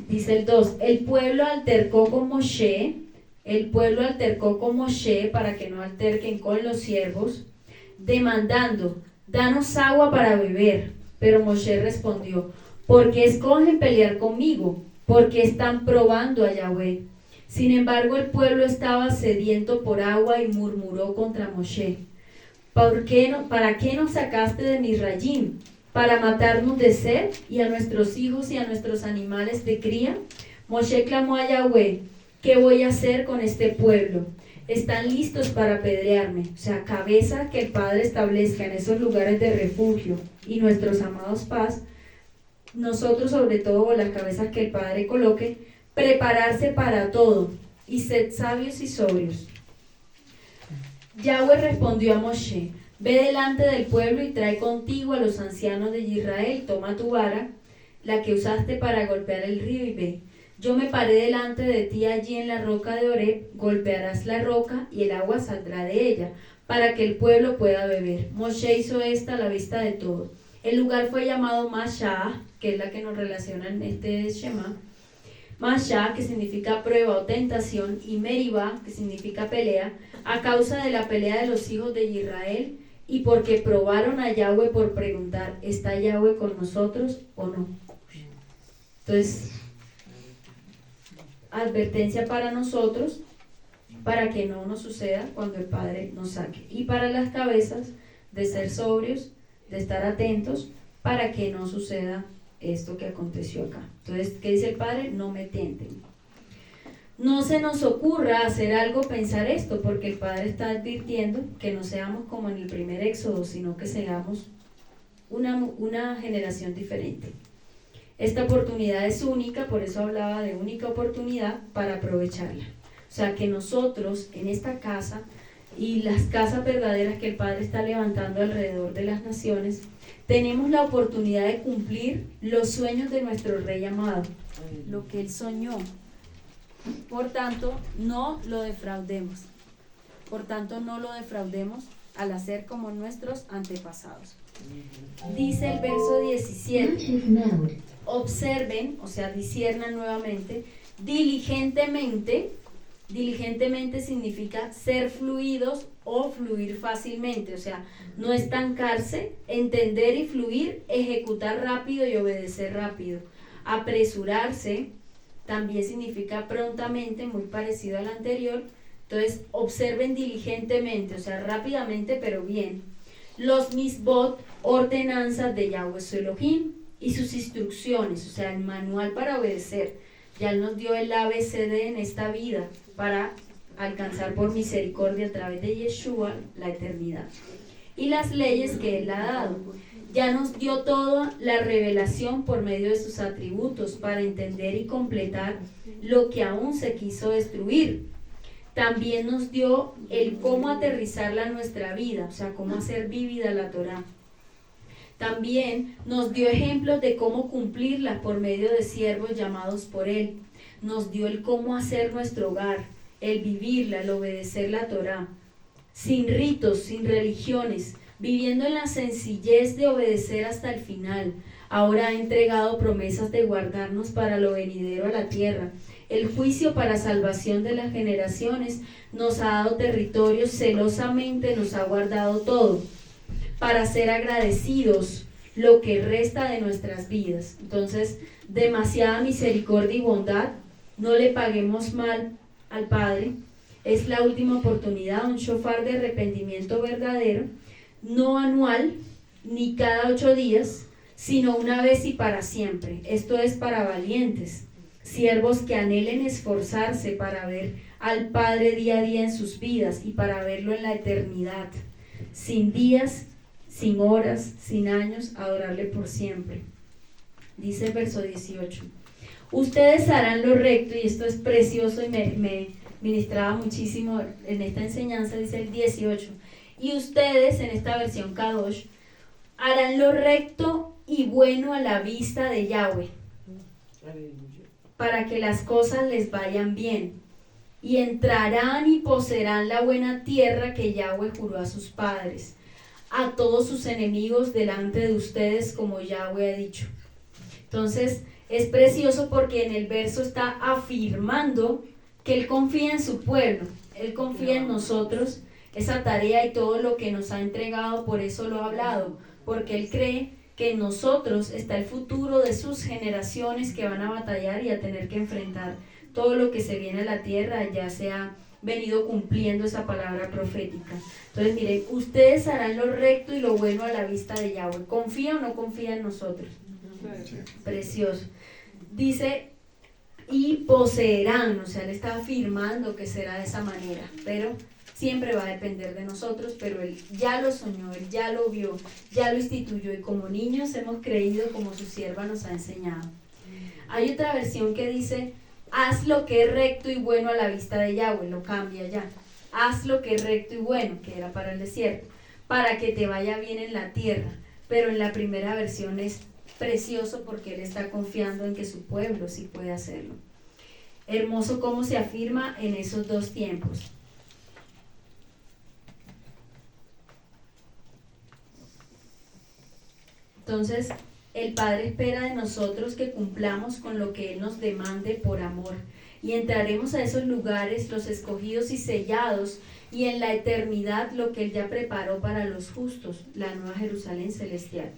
Dice el 2, el pueblo altercó con Moshe para que no alterquen con los siervos, demandando: danos agua para beber. Pero Moshe respondió: ¿por qué escogen pelear conmigo? ¿Por qué están probando a Yahweh? Sin embargo, el pueblo estaba sediento por agua y murmuró contra Moshe: ¿para qué nos sacaste de Misrayim? ¿Para matarnos de sed y a nuestros hijos y a nuestros animales de cría? Moshe clamó a Yahweh: ¿qué voy a hacer con este pueblo? Están listos para apedrearme. O sea, cabeza que el Padre establezca en esos lugares de refugio, y nuestros amados paz, nosotros sobre todo, las cabezas que el Padre coloque, prepararse para todo, y sed sabios y sobrios. Yahweh respondió a Moshe: ve delante del pueblo y trae contigo a los ancianos de Israel, toma tu vara, la que usaste para golpear el río, y ve. Yo me paré delante de ti allí en la roca de Horeb, golpearás la roca y el agua saldrá de ella, para que el pueblo pueda beber. Moshe hizo esta a la vista de todos. El lugar fue llamado Mashah, que es la que nos relaciona en este Shema. Mashah, que significa prueba o tentación, y Meribá, que significa pelea, a causa de la pelea de los hijos de Israel, y porque probaron a Yahweh por preguntar: ¿está Yahweh con nosotros o no? Entonces, advertencia para nosotros, para que no nos suceda cuando el Padre nos saque, y para las cabezas, de ser sobrios, de estar atentos, para que no suceda esto que aconteció acá. Entonces, ¿qué dice el Padre? No me tienten. No se nos ocurra hacer algo, pensar esto, porque el Padre está advirtiendo que no seamos como en el primer Éxodo, sino que seamos una generación diferente. Esta oportunidad es única, por eso hablaba de única oportunidad para aprovecharla. O sea, que nosotros en esta casa y las casas verdaderas que el Padre está levantando alrededor de las naciones, tenemos la oportunidad de cumplir los sueños de nuestro Rey amado, lo que Él soñó. Por tanto, no lo defraudemos. Por tanto, no lo defraudemos al hacer como nuestros antepasados. Dice el verso 17, observen, o sea, disciernan nuevamente, diligentemente. Diligentemente significa ser fluidos o fluir fácilmente, o sea, no estancarse, entender y fluir, ejecutar rápido y obedecer rápido. Apresurarse también significa prontamente, muy parecido al anterior. Entonces, observen diligentemente, o sea, rápidamente, pero bien. Los misbot, ordenanzas de Yahweh su Elohim, y sus instrucciones, o sea, el manual para obedecer. Ya Él nos dio el ABCD en esta vida para alcanzar por misericordia a través de Yeshua la eternidad. Y las leyes que Él ha dado. Ya nos dio toda la revelación por medio de sus atributos para entender y completar lo que aún se quiso destruir. También nos dio el cómo aterrizarla a nuestra vida, o sea, cómo hacer vívida la Torá. También nos dio ejemplos de cómo cumplirla por medio de siervos llamados por Él. Nos dio el cómo hacer nuestro hogar, el vivirla, el obedecer la Torá, sin ritos, sin religiones, viviendo en la sencillez de obedecer hasta el final. Ahora ha entregado promesas de guardarnos para lo venidero a la tierra. El juicio para salvación de las generaciones nos ha dado territorios, celosamente nos ha guardado todo, para ser agradecidos lo que resta de nuestras vidas. Entonces, demasiada misericordia y bondad, no le paguemos mal al Padre. Es la última oportunidad, un shofar de arrepentimiento verdadero, no anual, ni cada 8 días, sino una vez y para siempre. Esto es para valientes, siervos que anhelen esforzarse para ver al Padre día a día en sus vidas y para verlo en la eternidad, sin días, sin horas, sin años, adorarle por siempre. Dice el verso 18, ustedes harán lo recto, y esto es precioso y me ministraba muchísimo en esta enseñanza. Dice el 18, y ustedes, en esta versión Kadosh, harán lo recto y bueno a la vista de Yahweh, para que las cosas les vayan bien, y entrarán y poseerán la buena tierra que Yahweh juró a sus padres, a todos sus enemigos delante de ustedes, como Yahweh ha dicho. Entonces es precioso porque en el verso está afirmando que Él confía en su pueblo, Él confía en nosotros, esa tarea y todo lo que nos ha entregado. Por eso lo ha hablado, porque Él cree que en nosotros está el futuro de sus generaciones que van a batallar y a tener que enfrentar todo lo que se viene a la tierra. Ya se ha venido cumpliendo esa palabra profética. Entonces miren, ustedes harán lo recto y lo bueno a la vista de Yahweh. ¿Confía o no confía en nosotros? Sí. Precioso. Dice, y poseerán, o sea, Él está afirmando que será de esa manera, pero siempre va a depender de nosotros. Pero Él ya lo soñó, Él ya lo vio, ya lo instituyó, y como niños hemos creído como su sierva nos ha enseñado. Hay otra versión que dice, haz lo que es recto y bueno a la vista de Yahweh, lo cambia ya. Haz lo que es recto y bueno, que era para el desierto, para que te vaya bien en la tierra. Pero en la primera versión es precioso porque Él está confiando en que su pueblo sí puede hacerlo. Hermoso cómo se afirma en esos dos tiempos. Entonces, el Padre espera de nosotros que cumplamos con lo que Él nos demande por amor, y entraremos a esos lugares, los escogidos y sellados, y en la eternidad lo que Él ya preparó para los justos, la nueva Jerusalén celestial.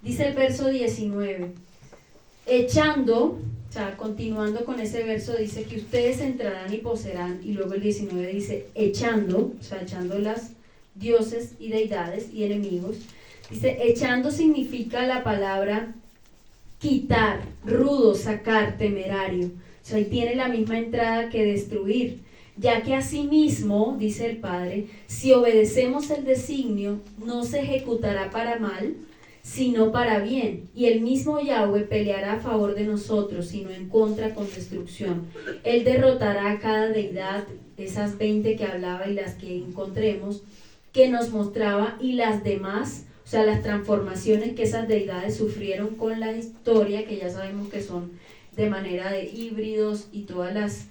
Dice el verso 19, echando, o sea, continuando con ese verso, dice que ustedes entrarán y poseerán, y luego el 19 dice echando, o sea, echando las dioses y deidades y enemigos. Dice, echando significa la palabra quitar, rudo, sacar, temerario. O sea, ahí tiene la misma entrada que destruir, ya que asimismo, dice el Padre, si obedecemos el designio, no se ejecutará para mal, sino para bien, y el mismo Yahweh peleará a favor de nosotros, y no en contra con destrucción. Él derrotará a cada deidad, esas 20 que hablaba y las que encontremos, que nos mostraba, y las demás, o sea, las transformaciones que esas deidades sufrieron con la historia, que ya sabemos que son de manera de híbridos, y todas las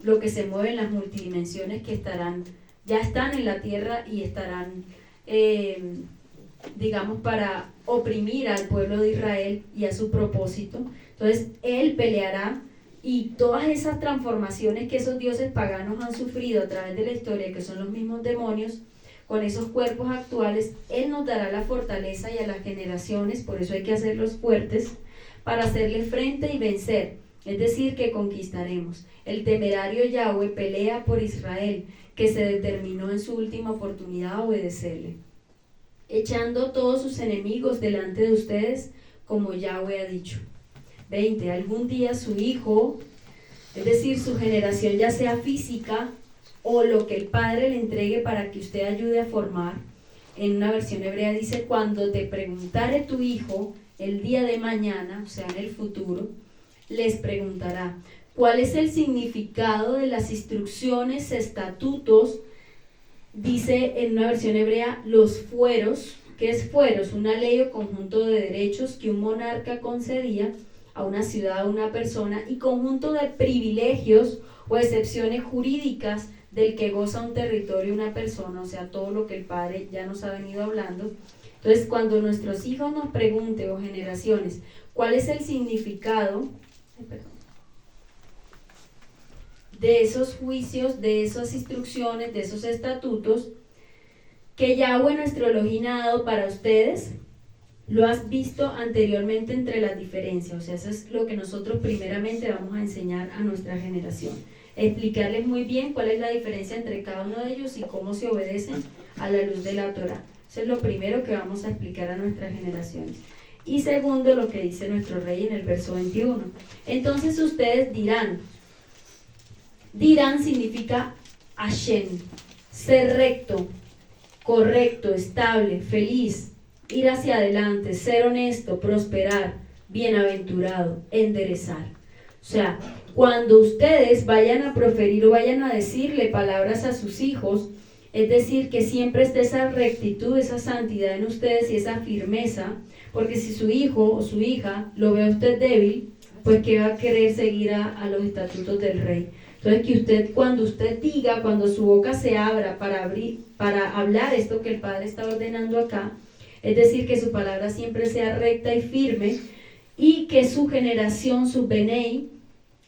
lo que se mueve en las multidimensiones que estarán ya están en la tierra y estarán, digamos, para oprimir al pueblo de Israel y a su propósito. Entonces Él peleará, y todas esas transformaciones que esos dioses paganos han sufrido a través de la historia, que son los mismos demonios, con esos cuerpos actuales, Él nos dará la fortaleza y a las generaciones, por eso hay que hacerlos fuertes, para hacerle frente y vencer, es decir, que conquistaremos. El temerario Yahweh pelea por Israel, que se determinó en su última oportunidad a obedecerle, echando todos sus enemigos delante de ustedes, como Yahweh ha dicho. 20. Algún día su hijo, es decir, su generación, ya sea física o lo que el Padre le entregue para que usted ayude a formar. En una versión hebrea dice: cuando te preguntare tu hijo el día de mañana, o sea, en el futuro, les preguntará: ¿cuál es el significado de las instrucciones, estatutos? Dice en una versión hebrea, los fueros. ¿Qué es fueros? Una ley o conjunto de derechos que un monarca concedía a una ciudad, a una persona, y conjunto de privilegios o excepciones jurídicas del que goza un territorio, una persona, o sea, todo lo que el Padre ya nos ha venido hablando. Entonces, cuando nuestros hijos nos pregunten, o generaciones, ¿cuál es el significado de esos juicios, de esas instrucciones, de esos estatutos que Yahweh nuestro Elohim ha dado para ustedes? Lo has visto anteriormente entre las diferencias. O sea, eso es lo que nosotros primeramente vamos a enseñar a nuestra generación, explicarles muy bien cuál es la diferencia entre cada uno de ellos y cómo se obedecen a la luz de la Torah. Eso es lo primero que vamos a explicar a nuestras generaciones. Y segundo, lo que dice nuestro rey en el verso 21. Entonces ustedes dirán significa Hashem, ser recto, correcto, estable, feliz, ir hacia adelante, ser honesto, prosperar, bienaventurado, enderezar. O sea, cuando ustedes vayan a proferir o vayan a decirle palabras a sus hijos, es decir, que siempre esté esa rectitud, esa santidad en ustedes y esa firmeza, porque si su hijo o su hija lo ve a usted débil, pues que va a querer seguir a los estatutos del rey. Entonces, que usted, cuando usted diga, cuando su boca se abra para hablar esto que el Padre está ordenando acá, es decir, que su palabra siempre sea recta y firme, y que su generación, su Benei,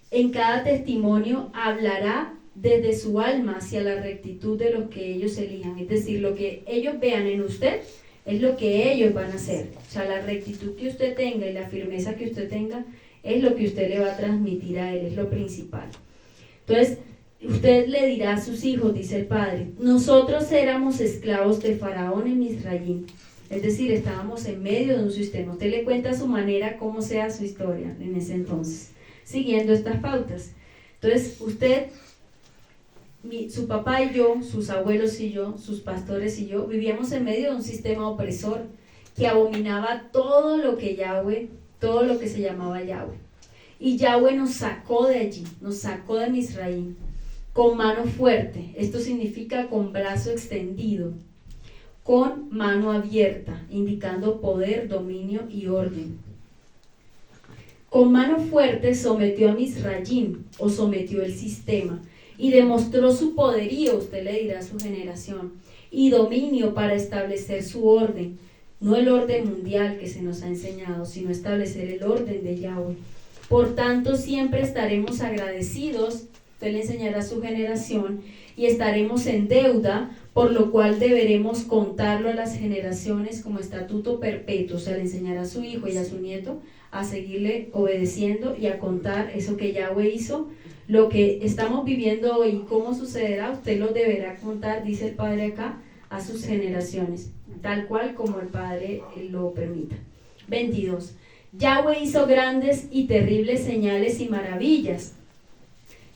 en cada testimonio hablará desde su alma hacia la rectitud de lo que ellos elijan. Es decir, lo que ellos vean en usted es lo que ellos van a hacer. O sea, la rectitud que usted tenga y la firmeza que usted tenga es lo que usted le va a transmitir a él, es lo principal. Entonces, usted le dirá a sus hijos, dice el Padre: nosotros éramos esclavos de Faraón en Misraim. Es decir, estábamos en medio de un sistema. Usted le cuenta a su manera cómo sea su historia en ese entonces, siguiendo estas pautas. Entonces, usted, su papá y yo, sus abuelos y yo, sus pastores y yo, vivíamos en medio de un sistema opresor que abominaba todo lo que Yahweh, todo lo que se llamaba Yahweh. Y Yahweh nos sacó de allí, nos sacó de Misraim, con mano fuerte. Esto significa con brazo extendido, con mano abierta, indicando poder, dominio y orden. Con mano fuerte sometió a Misraim, o sometió el sistema, y demostró su poderío, usted le dirá a su generación, y dominio para establecer su orden, no el orden mundial que se nos ha enseñado, sino establecer el orden de Yahweh. Por tanto, siempre estaremos agradecidos, usted le enseñará a su generación, y estaremos en deuda, por lo cual deberemos contarlo a las generaciones como estatuto perpetuo. O sea, le enseñará a su hijo y a su nieto a seguirle obedeciendo y a contar eso que Yahweh hizo. Lo que estamos viviendo hoy, cómo sucederá, usted lo deberá contar, dice el Padre acá, a sus generaciones, tal cual como el Padre lo permita. 22. Yahweh hizo grandes y terribles señales y maravillas.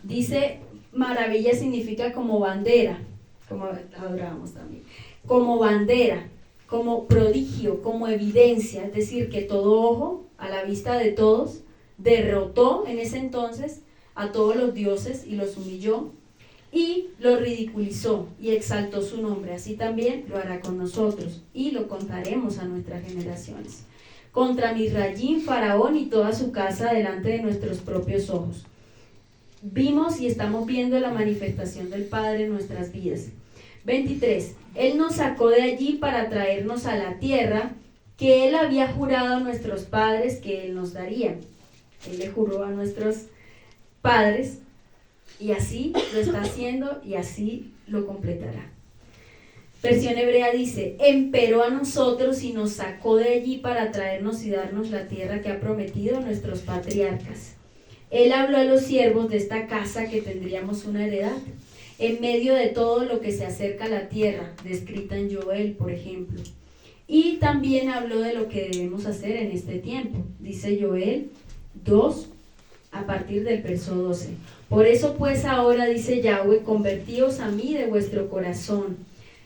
Dice, maravilla significa como bandera, como adorábamos también, como bandera, como prodigio, como evidencia, es decir, que todo ojo, a la vista de todos, derrotó en ese entonces a todos los dioses y los humilló y los ridiculizó y exaltó su nombre. Así también lo hará con nosotros y lo contaremos a nuestras generaciones. Contra Misraim, Faraón y toda su casa delante de nuestros propios ojos. Vimos y estamos viendo la manifestación del Padre en nuestras vidas. 23. Él nos sacó de allí para traernos a la tierra que Él había jurado a nuestros padres que Él nos daría. Él le juró a nuestros padres y así lo está haciendo y así lo completará. Versión hebrea dice, empero a nosotros y nos sacó de allí para traernos y darnos la tierra que ha prometido a nuestros patriarcas. Él habló a los siervos de esta casa que tendríamos una heredad, en medio de todo lo que se acerca a la tierra, descrita en Joel, por ejemplo. Y también habló de lo que debemos hacer en este tiempo. Dice Joel 2, a partir del verso 12. Por eso pues ahora, dice Yahweh, convertíos a mí de vuestro corazón.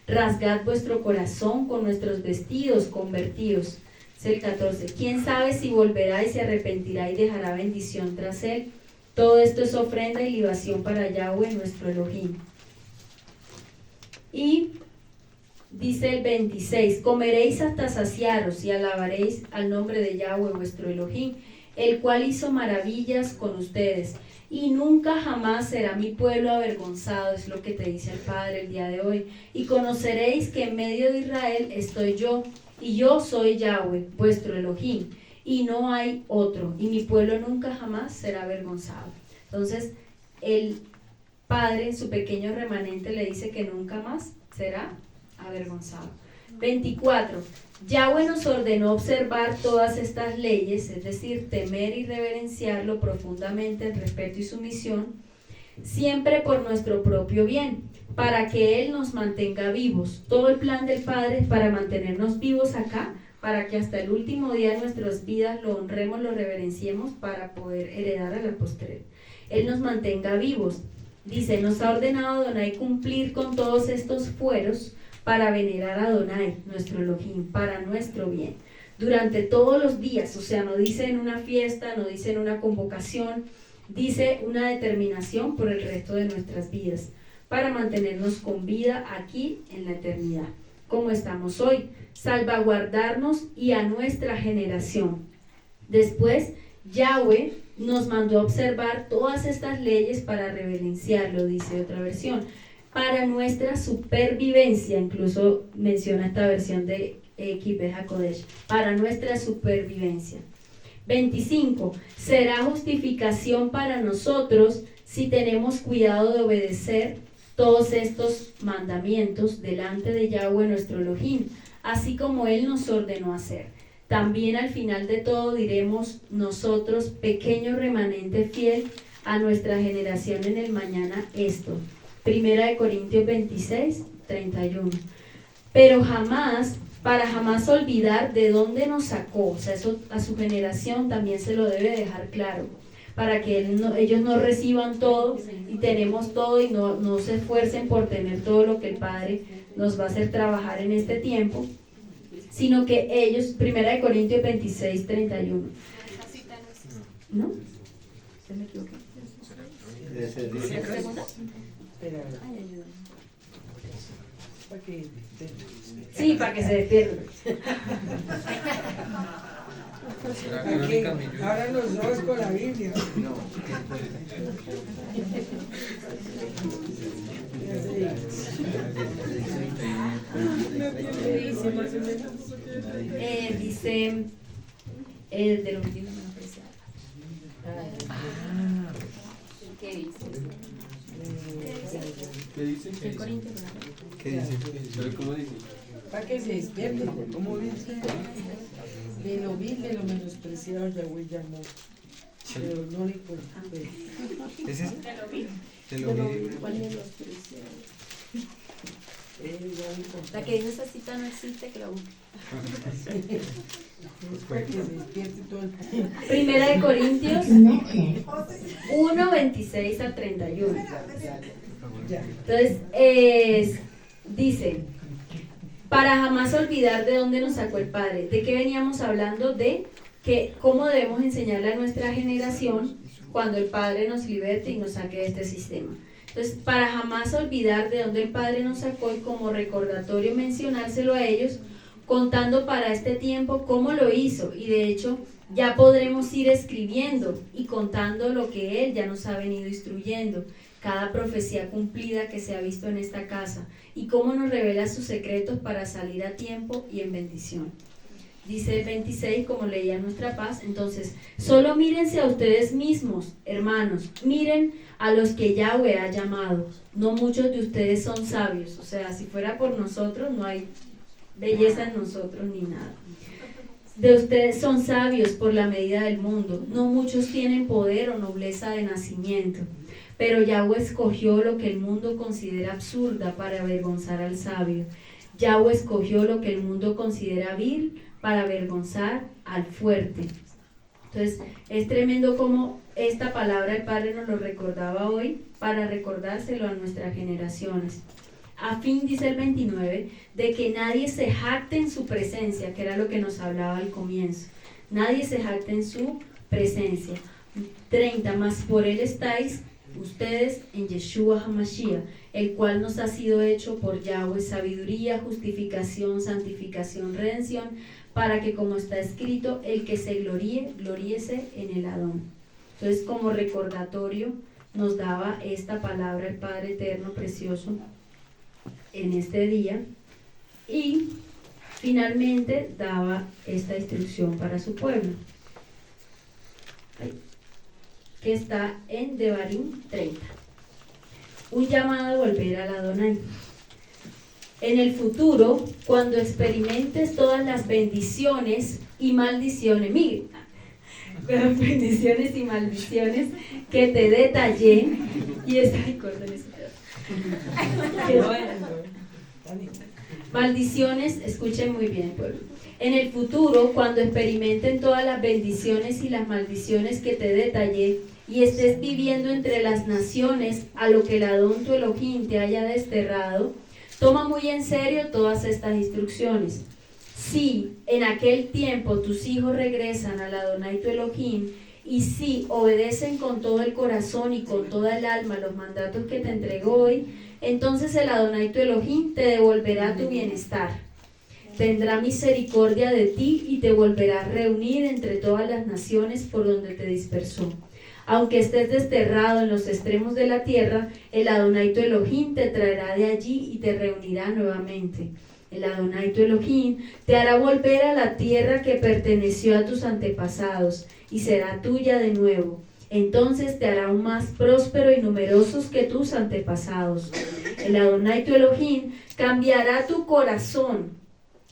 Rasgad vuestro corazón con nuestros vestidos, convertíos. Es el 14. ¿Quién sabe si volverá y se arrepentirá y dejará bendición tras él? Todo esto es ofrenda y libación para Yahweh, nuestro Elohim. Y dice el 26, comeréis hasta saciaros y alabaréis al nombre de Yahweh, vuestro Elohim, el cual hizo maravillas con ustedes. Y nunca jamás será mi pueblo avergonzado, es lo que te dice el Padre el día de hoy. Y conoceréis que en medio de Israel estoy yo, y yo soy Yahweh, vuestro Elohim, y no hay otro, y mi pueblo nunca jamás será avergonzado. Entonces, el Padre, su pequeño remanente, le dice que nunca más será avergonzado. 24. Yahweh nos ordenó observar todas estas leyes, es decir, temer y reverenciarlo profundamente en respeto y sumisión, siempre por nuestro propio bien, para que Él nos mantenga vivos. Todo el plan del Padre es para mantenernos vivos acá, para que hasta el último día de nuestras vidas lo honremos, lo reverenciemos, para poder heredar a la posteridad. Él nos mantenga vivos. Dice, nos ha ordenado Adonai cumplir con todos estos fueros para venerar a Adonai, nuestro Elohim, para nuestro bien. Durante todos los días, o sea, no dice en una fiesta, no dice en una convocación, dice una determinación por el resto de nuestras vidas, para mantenernos con vida aquí en la eternidad, como estamos hoy, salvaguardarnos y a nuestra generación. Después, Yahweh nos mandó a observar todas estas leyes para reverenciarlo, dice otra versión, para nuestra supervivencia, incluso menciona esta versión de Kibbutz HaKodesh, para nuestra supervivencia. 25. Será justificación para nosotros si tenemos cuidado de obedecer todos estos mandamientos delante de Yahweh nuestro Elohim, así como Él nos ordenó hacer. También al final de todo diremos nosotros, pequeño remanente fiel a nuestra generación en el mañana, esto. 1 Corintios 26, 31. Pero jamás, para jamás olvidar de dónde nos sacó, o sea, eso a su generación también se lo debe dejar claro, para que ellos no reciban todo y tenemos todo y no se esfuercen por tener todo lo que el Padre nos va a hacer trabajar en este tiempo, sino que ellos, 1 Corintios 26, 31. ¿No? ¿Se me equivoqué? ¿Segunda? Sí, para que se despierten. Ahora los dos con la Biblia. Dice de los libros menos preciados. ¿Qué dice? ¿Qué dice? ¿Qué dice? ¿Cómo dice? Para que se despierten. ¿Cómo dice? De lo vil, de lo menospreciado, Yahweh llamó. Pero no le importa. ¿Es ese? De lo vil. ¿Cuál es los preciados? La que dice esa cita no existe, que la busque. Para que se despierte todo el tiempo. 1 Corintios 1, 26 al 31. Entonces, dice, para jamás olvidar de dónde nos sacó el Padre. ¿De qué veníamos hablando? De que cómo debemos enseñarle a nuestra generación cuando el Padre nos liberte y nos saque de este sistema. Entonces, para jamás olvidar de dónde el Padre nos sacó y como recordatorio mencionárselo a ellos, contando para este tiempo cómo lo hizo. Y de hecho, ya podremos ir escribiendo y contando lo que Él ya nos ha venido instruyendo. cada profecía cumplida que se ha visto en esta casa, y cómo nos revela sus secretos para salir a tiempo y en bendición. Dice el 26, como leía Nuestra Paz, entonces, solo mírense a ustedes mismos, hermanos, miren a los que Yahweh ha llamado. No muchos de ustedes son sabios, o sea, si fuera por nosotros no hay belleza en nosotros ni nada. De ustedes son sabios por la medida del mundo, no muchos tienen poder o nobleza de nacimiento, pero Yahweh escogió lo que el mundo considera absurda para avergonzar al sabio. Yahweh escogió lo que el mundo considera vil para avergonzar al fuerte. Entonces, es tremendo como esta palabra el Padre nos lo recordaba hoy para recordárselo a nuestras generaciones. A fin, dice el 29, de que nadie se jacte en su presencia, que era lo que nos hablaba al comienzo. Nadie se jacte en su presencia. 30, más por él estáis ustedes en Yeshua HaMashiach, el cual nos ha sido hecho por Yahweh sabiduría, justificación, santificación, redención, para que, como está escrito, el que se gloríe, gloríese en el Adón. Entonces, como recordatorio, nos daba esta palabra el Padre Eterno Precioso en este día, y finalmente daba esta instrucción para su pueblo, que está en Devarim 30. Un llamado a volver al Adonai. En el futuro, cuando experimentes todas las bendiciones y maldiciones, las bendiciones y maldiciones que te detallé, y está ahí, corten eso. Maldiciones, escuchen muy bien, pueblo. En el futuro, cuando experimenten todas las bendiciones y las maldiciones que te detallé, y estés viviendo entre las naciones a lo que el Adón tu Elohim te haya desterrado, toma muy en serio todas estas instrucciones. Si en aquel tiempo tus hijos regresan al Adonai tu Elohim, y si obedecen con todo el corazón y con toda el alma los mandatos que te entregó hoy, entonces el Adonai tu Elohim te devolverá tu bienestar. Tendrá misericordia de ti y te volverá a reunir entre todas las naciones por donde te dispersó. Aunque estés desterrado en los extremos de la tierra, el Adonai tu Elohim te traerá de allí y te reunirá nuevamente. El Adonai tu Elohim te hará volver a la tierra que perteneció a tus antepasados y será tuya de nuevo. Entonces te hará aún más próspero y numerosos que tus antepasados. El Adonai tu Elohim cambiará tu corazón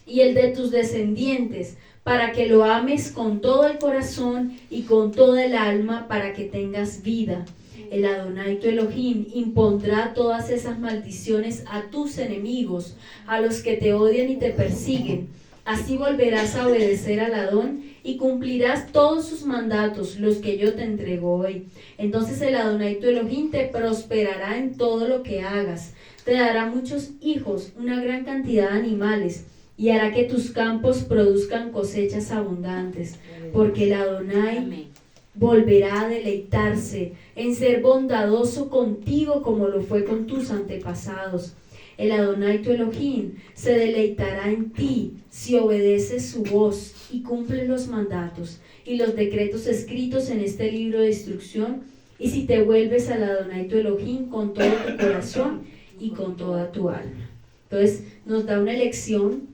y el de tus descendientes, para que lo ames con todo el corazón y con toda el alma, para que tengas vida. El Adonai tu Elohim impondrá todas esas maldiciones a tus enemigos, a los que te odian y te persiguen. Así volverás a obedecer al Adón y cumplirás todos sus mandatos, los que yo te entrego hoy. Entonces el Adonai tu Elohim te prosperará en todo lo que hagas. Te dará muchos hijos, una gran cantidad de animales, y hará que tus campos produzcan cosechas abundantes, porque el Adonai volverá a deleitarse en ser bondadoso contigo como lo fue con tus antepasados. El Adonai tu Elohim se deleitará en ti si obedeces su voz y cumples los mandatos y los decretos escritos en este libro de instrucción, y si te vuelves al Adonai tu Elohim con todo tu corazón y con toda tu alma. Entonces nos da una elección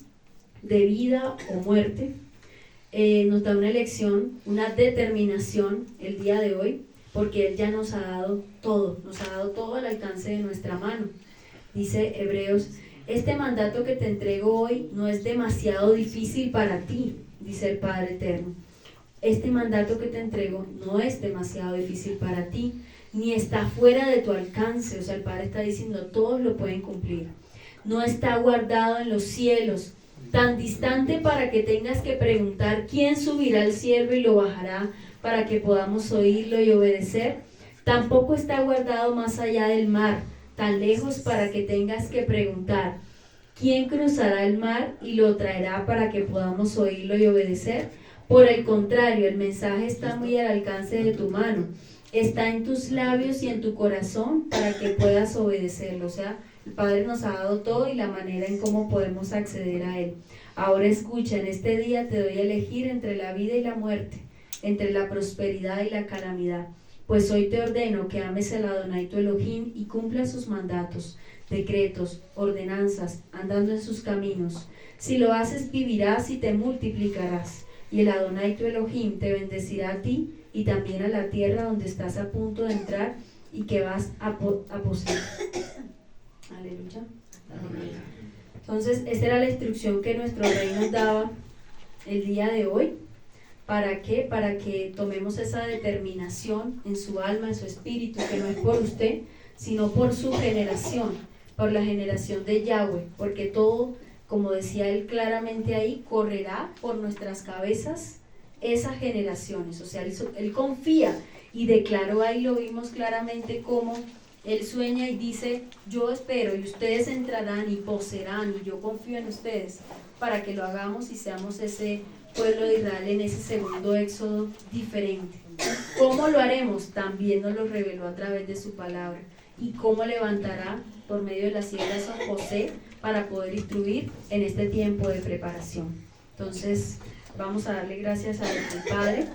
de vida o muerte, nos da una elección, una determinación el día de hoy, porque Él ya nos ha dado todo al alcance de nuestra mano. Dice Hebreos, este mandato que te entrego hoy no es demasiado difícil para ti, dice el Padre Eterno. Este mandato que te entrego no es demasiado difícil para ti, ni está fuera de tu alcance. O sea, el Padre está diciendo, todos lo pueden cumplir. No está guardado en los cielos, tan distante para que tengas que preguntar quién subirá al cielo y lo bajará para que podamos oírlo y obedecer. Tampoco está guardado más allá del mar, tan lejos para que tengas que preguntar quién cruzará el mar y lo traerá para que podamos oírlo y obedecer. Por el contrario, el mensaje está muy al alcance de tu mano, está en tus labios y en tu corazón para que puedas obedecerlo. O sea, el Padre nos ha dado todo y la manera en cómo podemos acceder a Él. Ahora escucha, en este día te doy a elegir entre la vida y la muerte, entre la prosperidad y la calamidad. Pues hoy te ordeno que ames el Adonai tu Elohim y cumplas sus mandatos, decretos, ordenanzas, andando en sus caminos. Si lo haces, vivirás y te multiplicarás, y el Adonai tu Elohim te bendecirá a ti y también a la tierra donde estás a punto de entrar y que vas a poseer. Aleluya. Entonces, esta era la instrucción que nuestro rey nos daba el día de hoy. ¿Para qué? Para que tomemos esa determinación en su alma, en su espíritu, que no es por usted, sino por su generación, por la generación de Yahweh, porque todo, como decía él claramente ahí, correrá por nuestras cabezas esas generaciones. O sea, él confía y declaró ahí, lo vimos claramente como él sueña y dice: yo espero y ustedes entrarán y poseerán y yo confío en ustedes para que lo hagamos y seamos ese pueblo de Israel en ese segundo éxodo diferente. ¿Cómo lo haremos? También nos lo reveló a través de su palabra. ¿Y cómo levantará por medio de la sierra de San José para poder instruir en este tiempo de preparación? Entonces vamos a darle gracias al Padre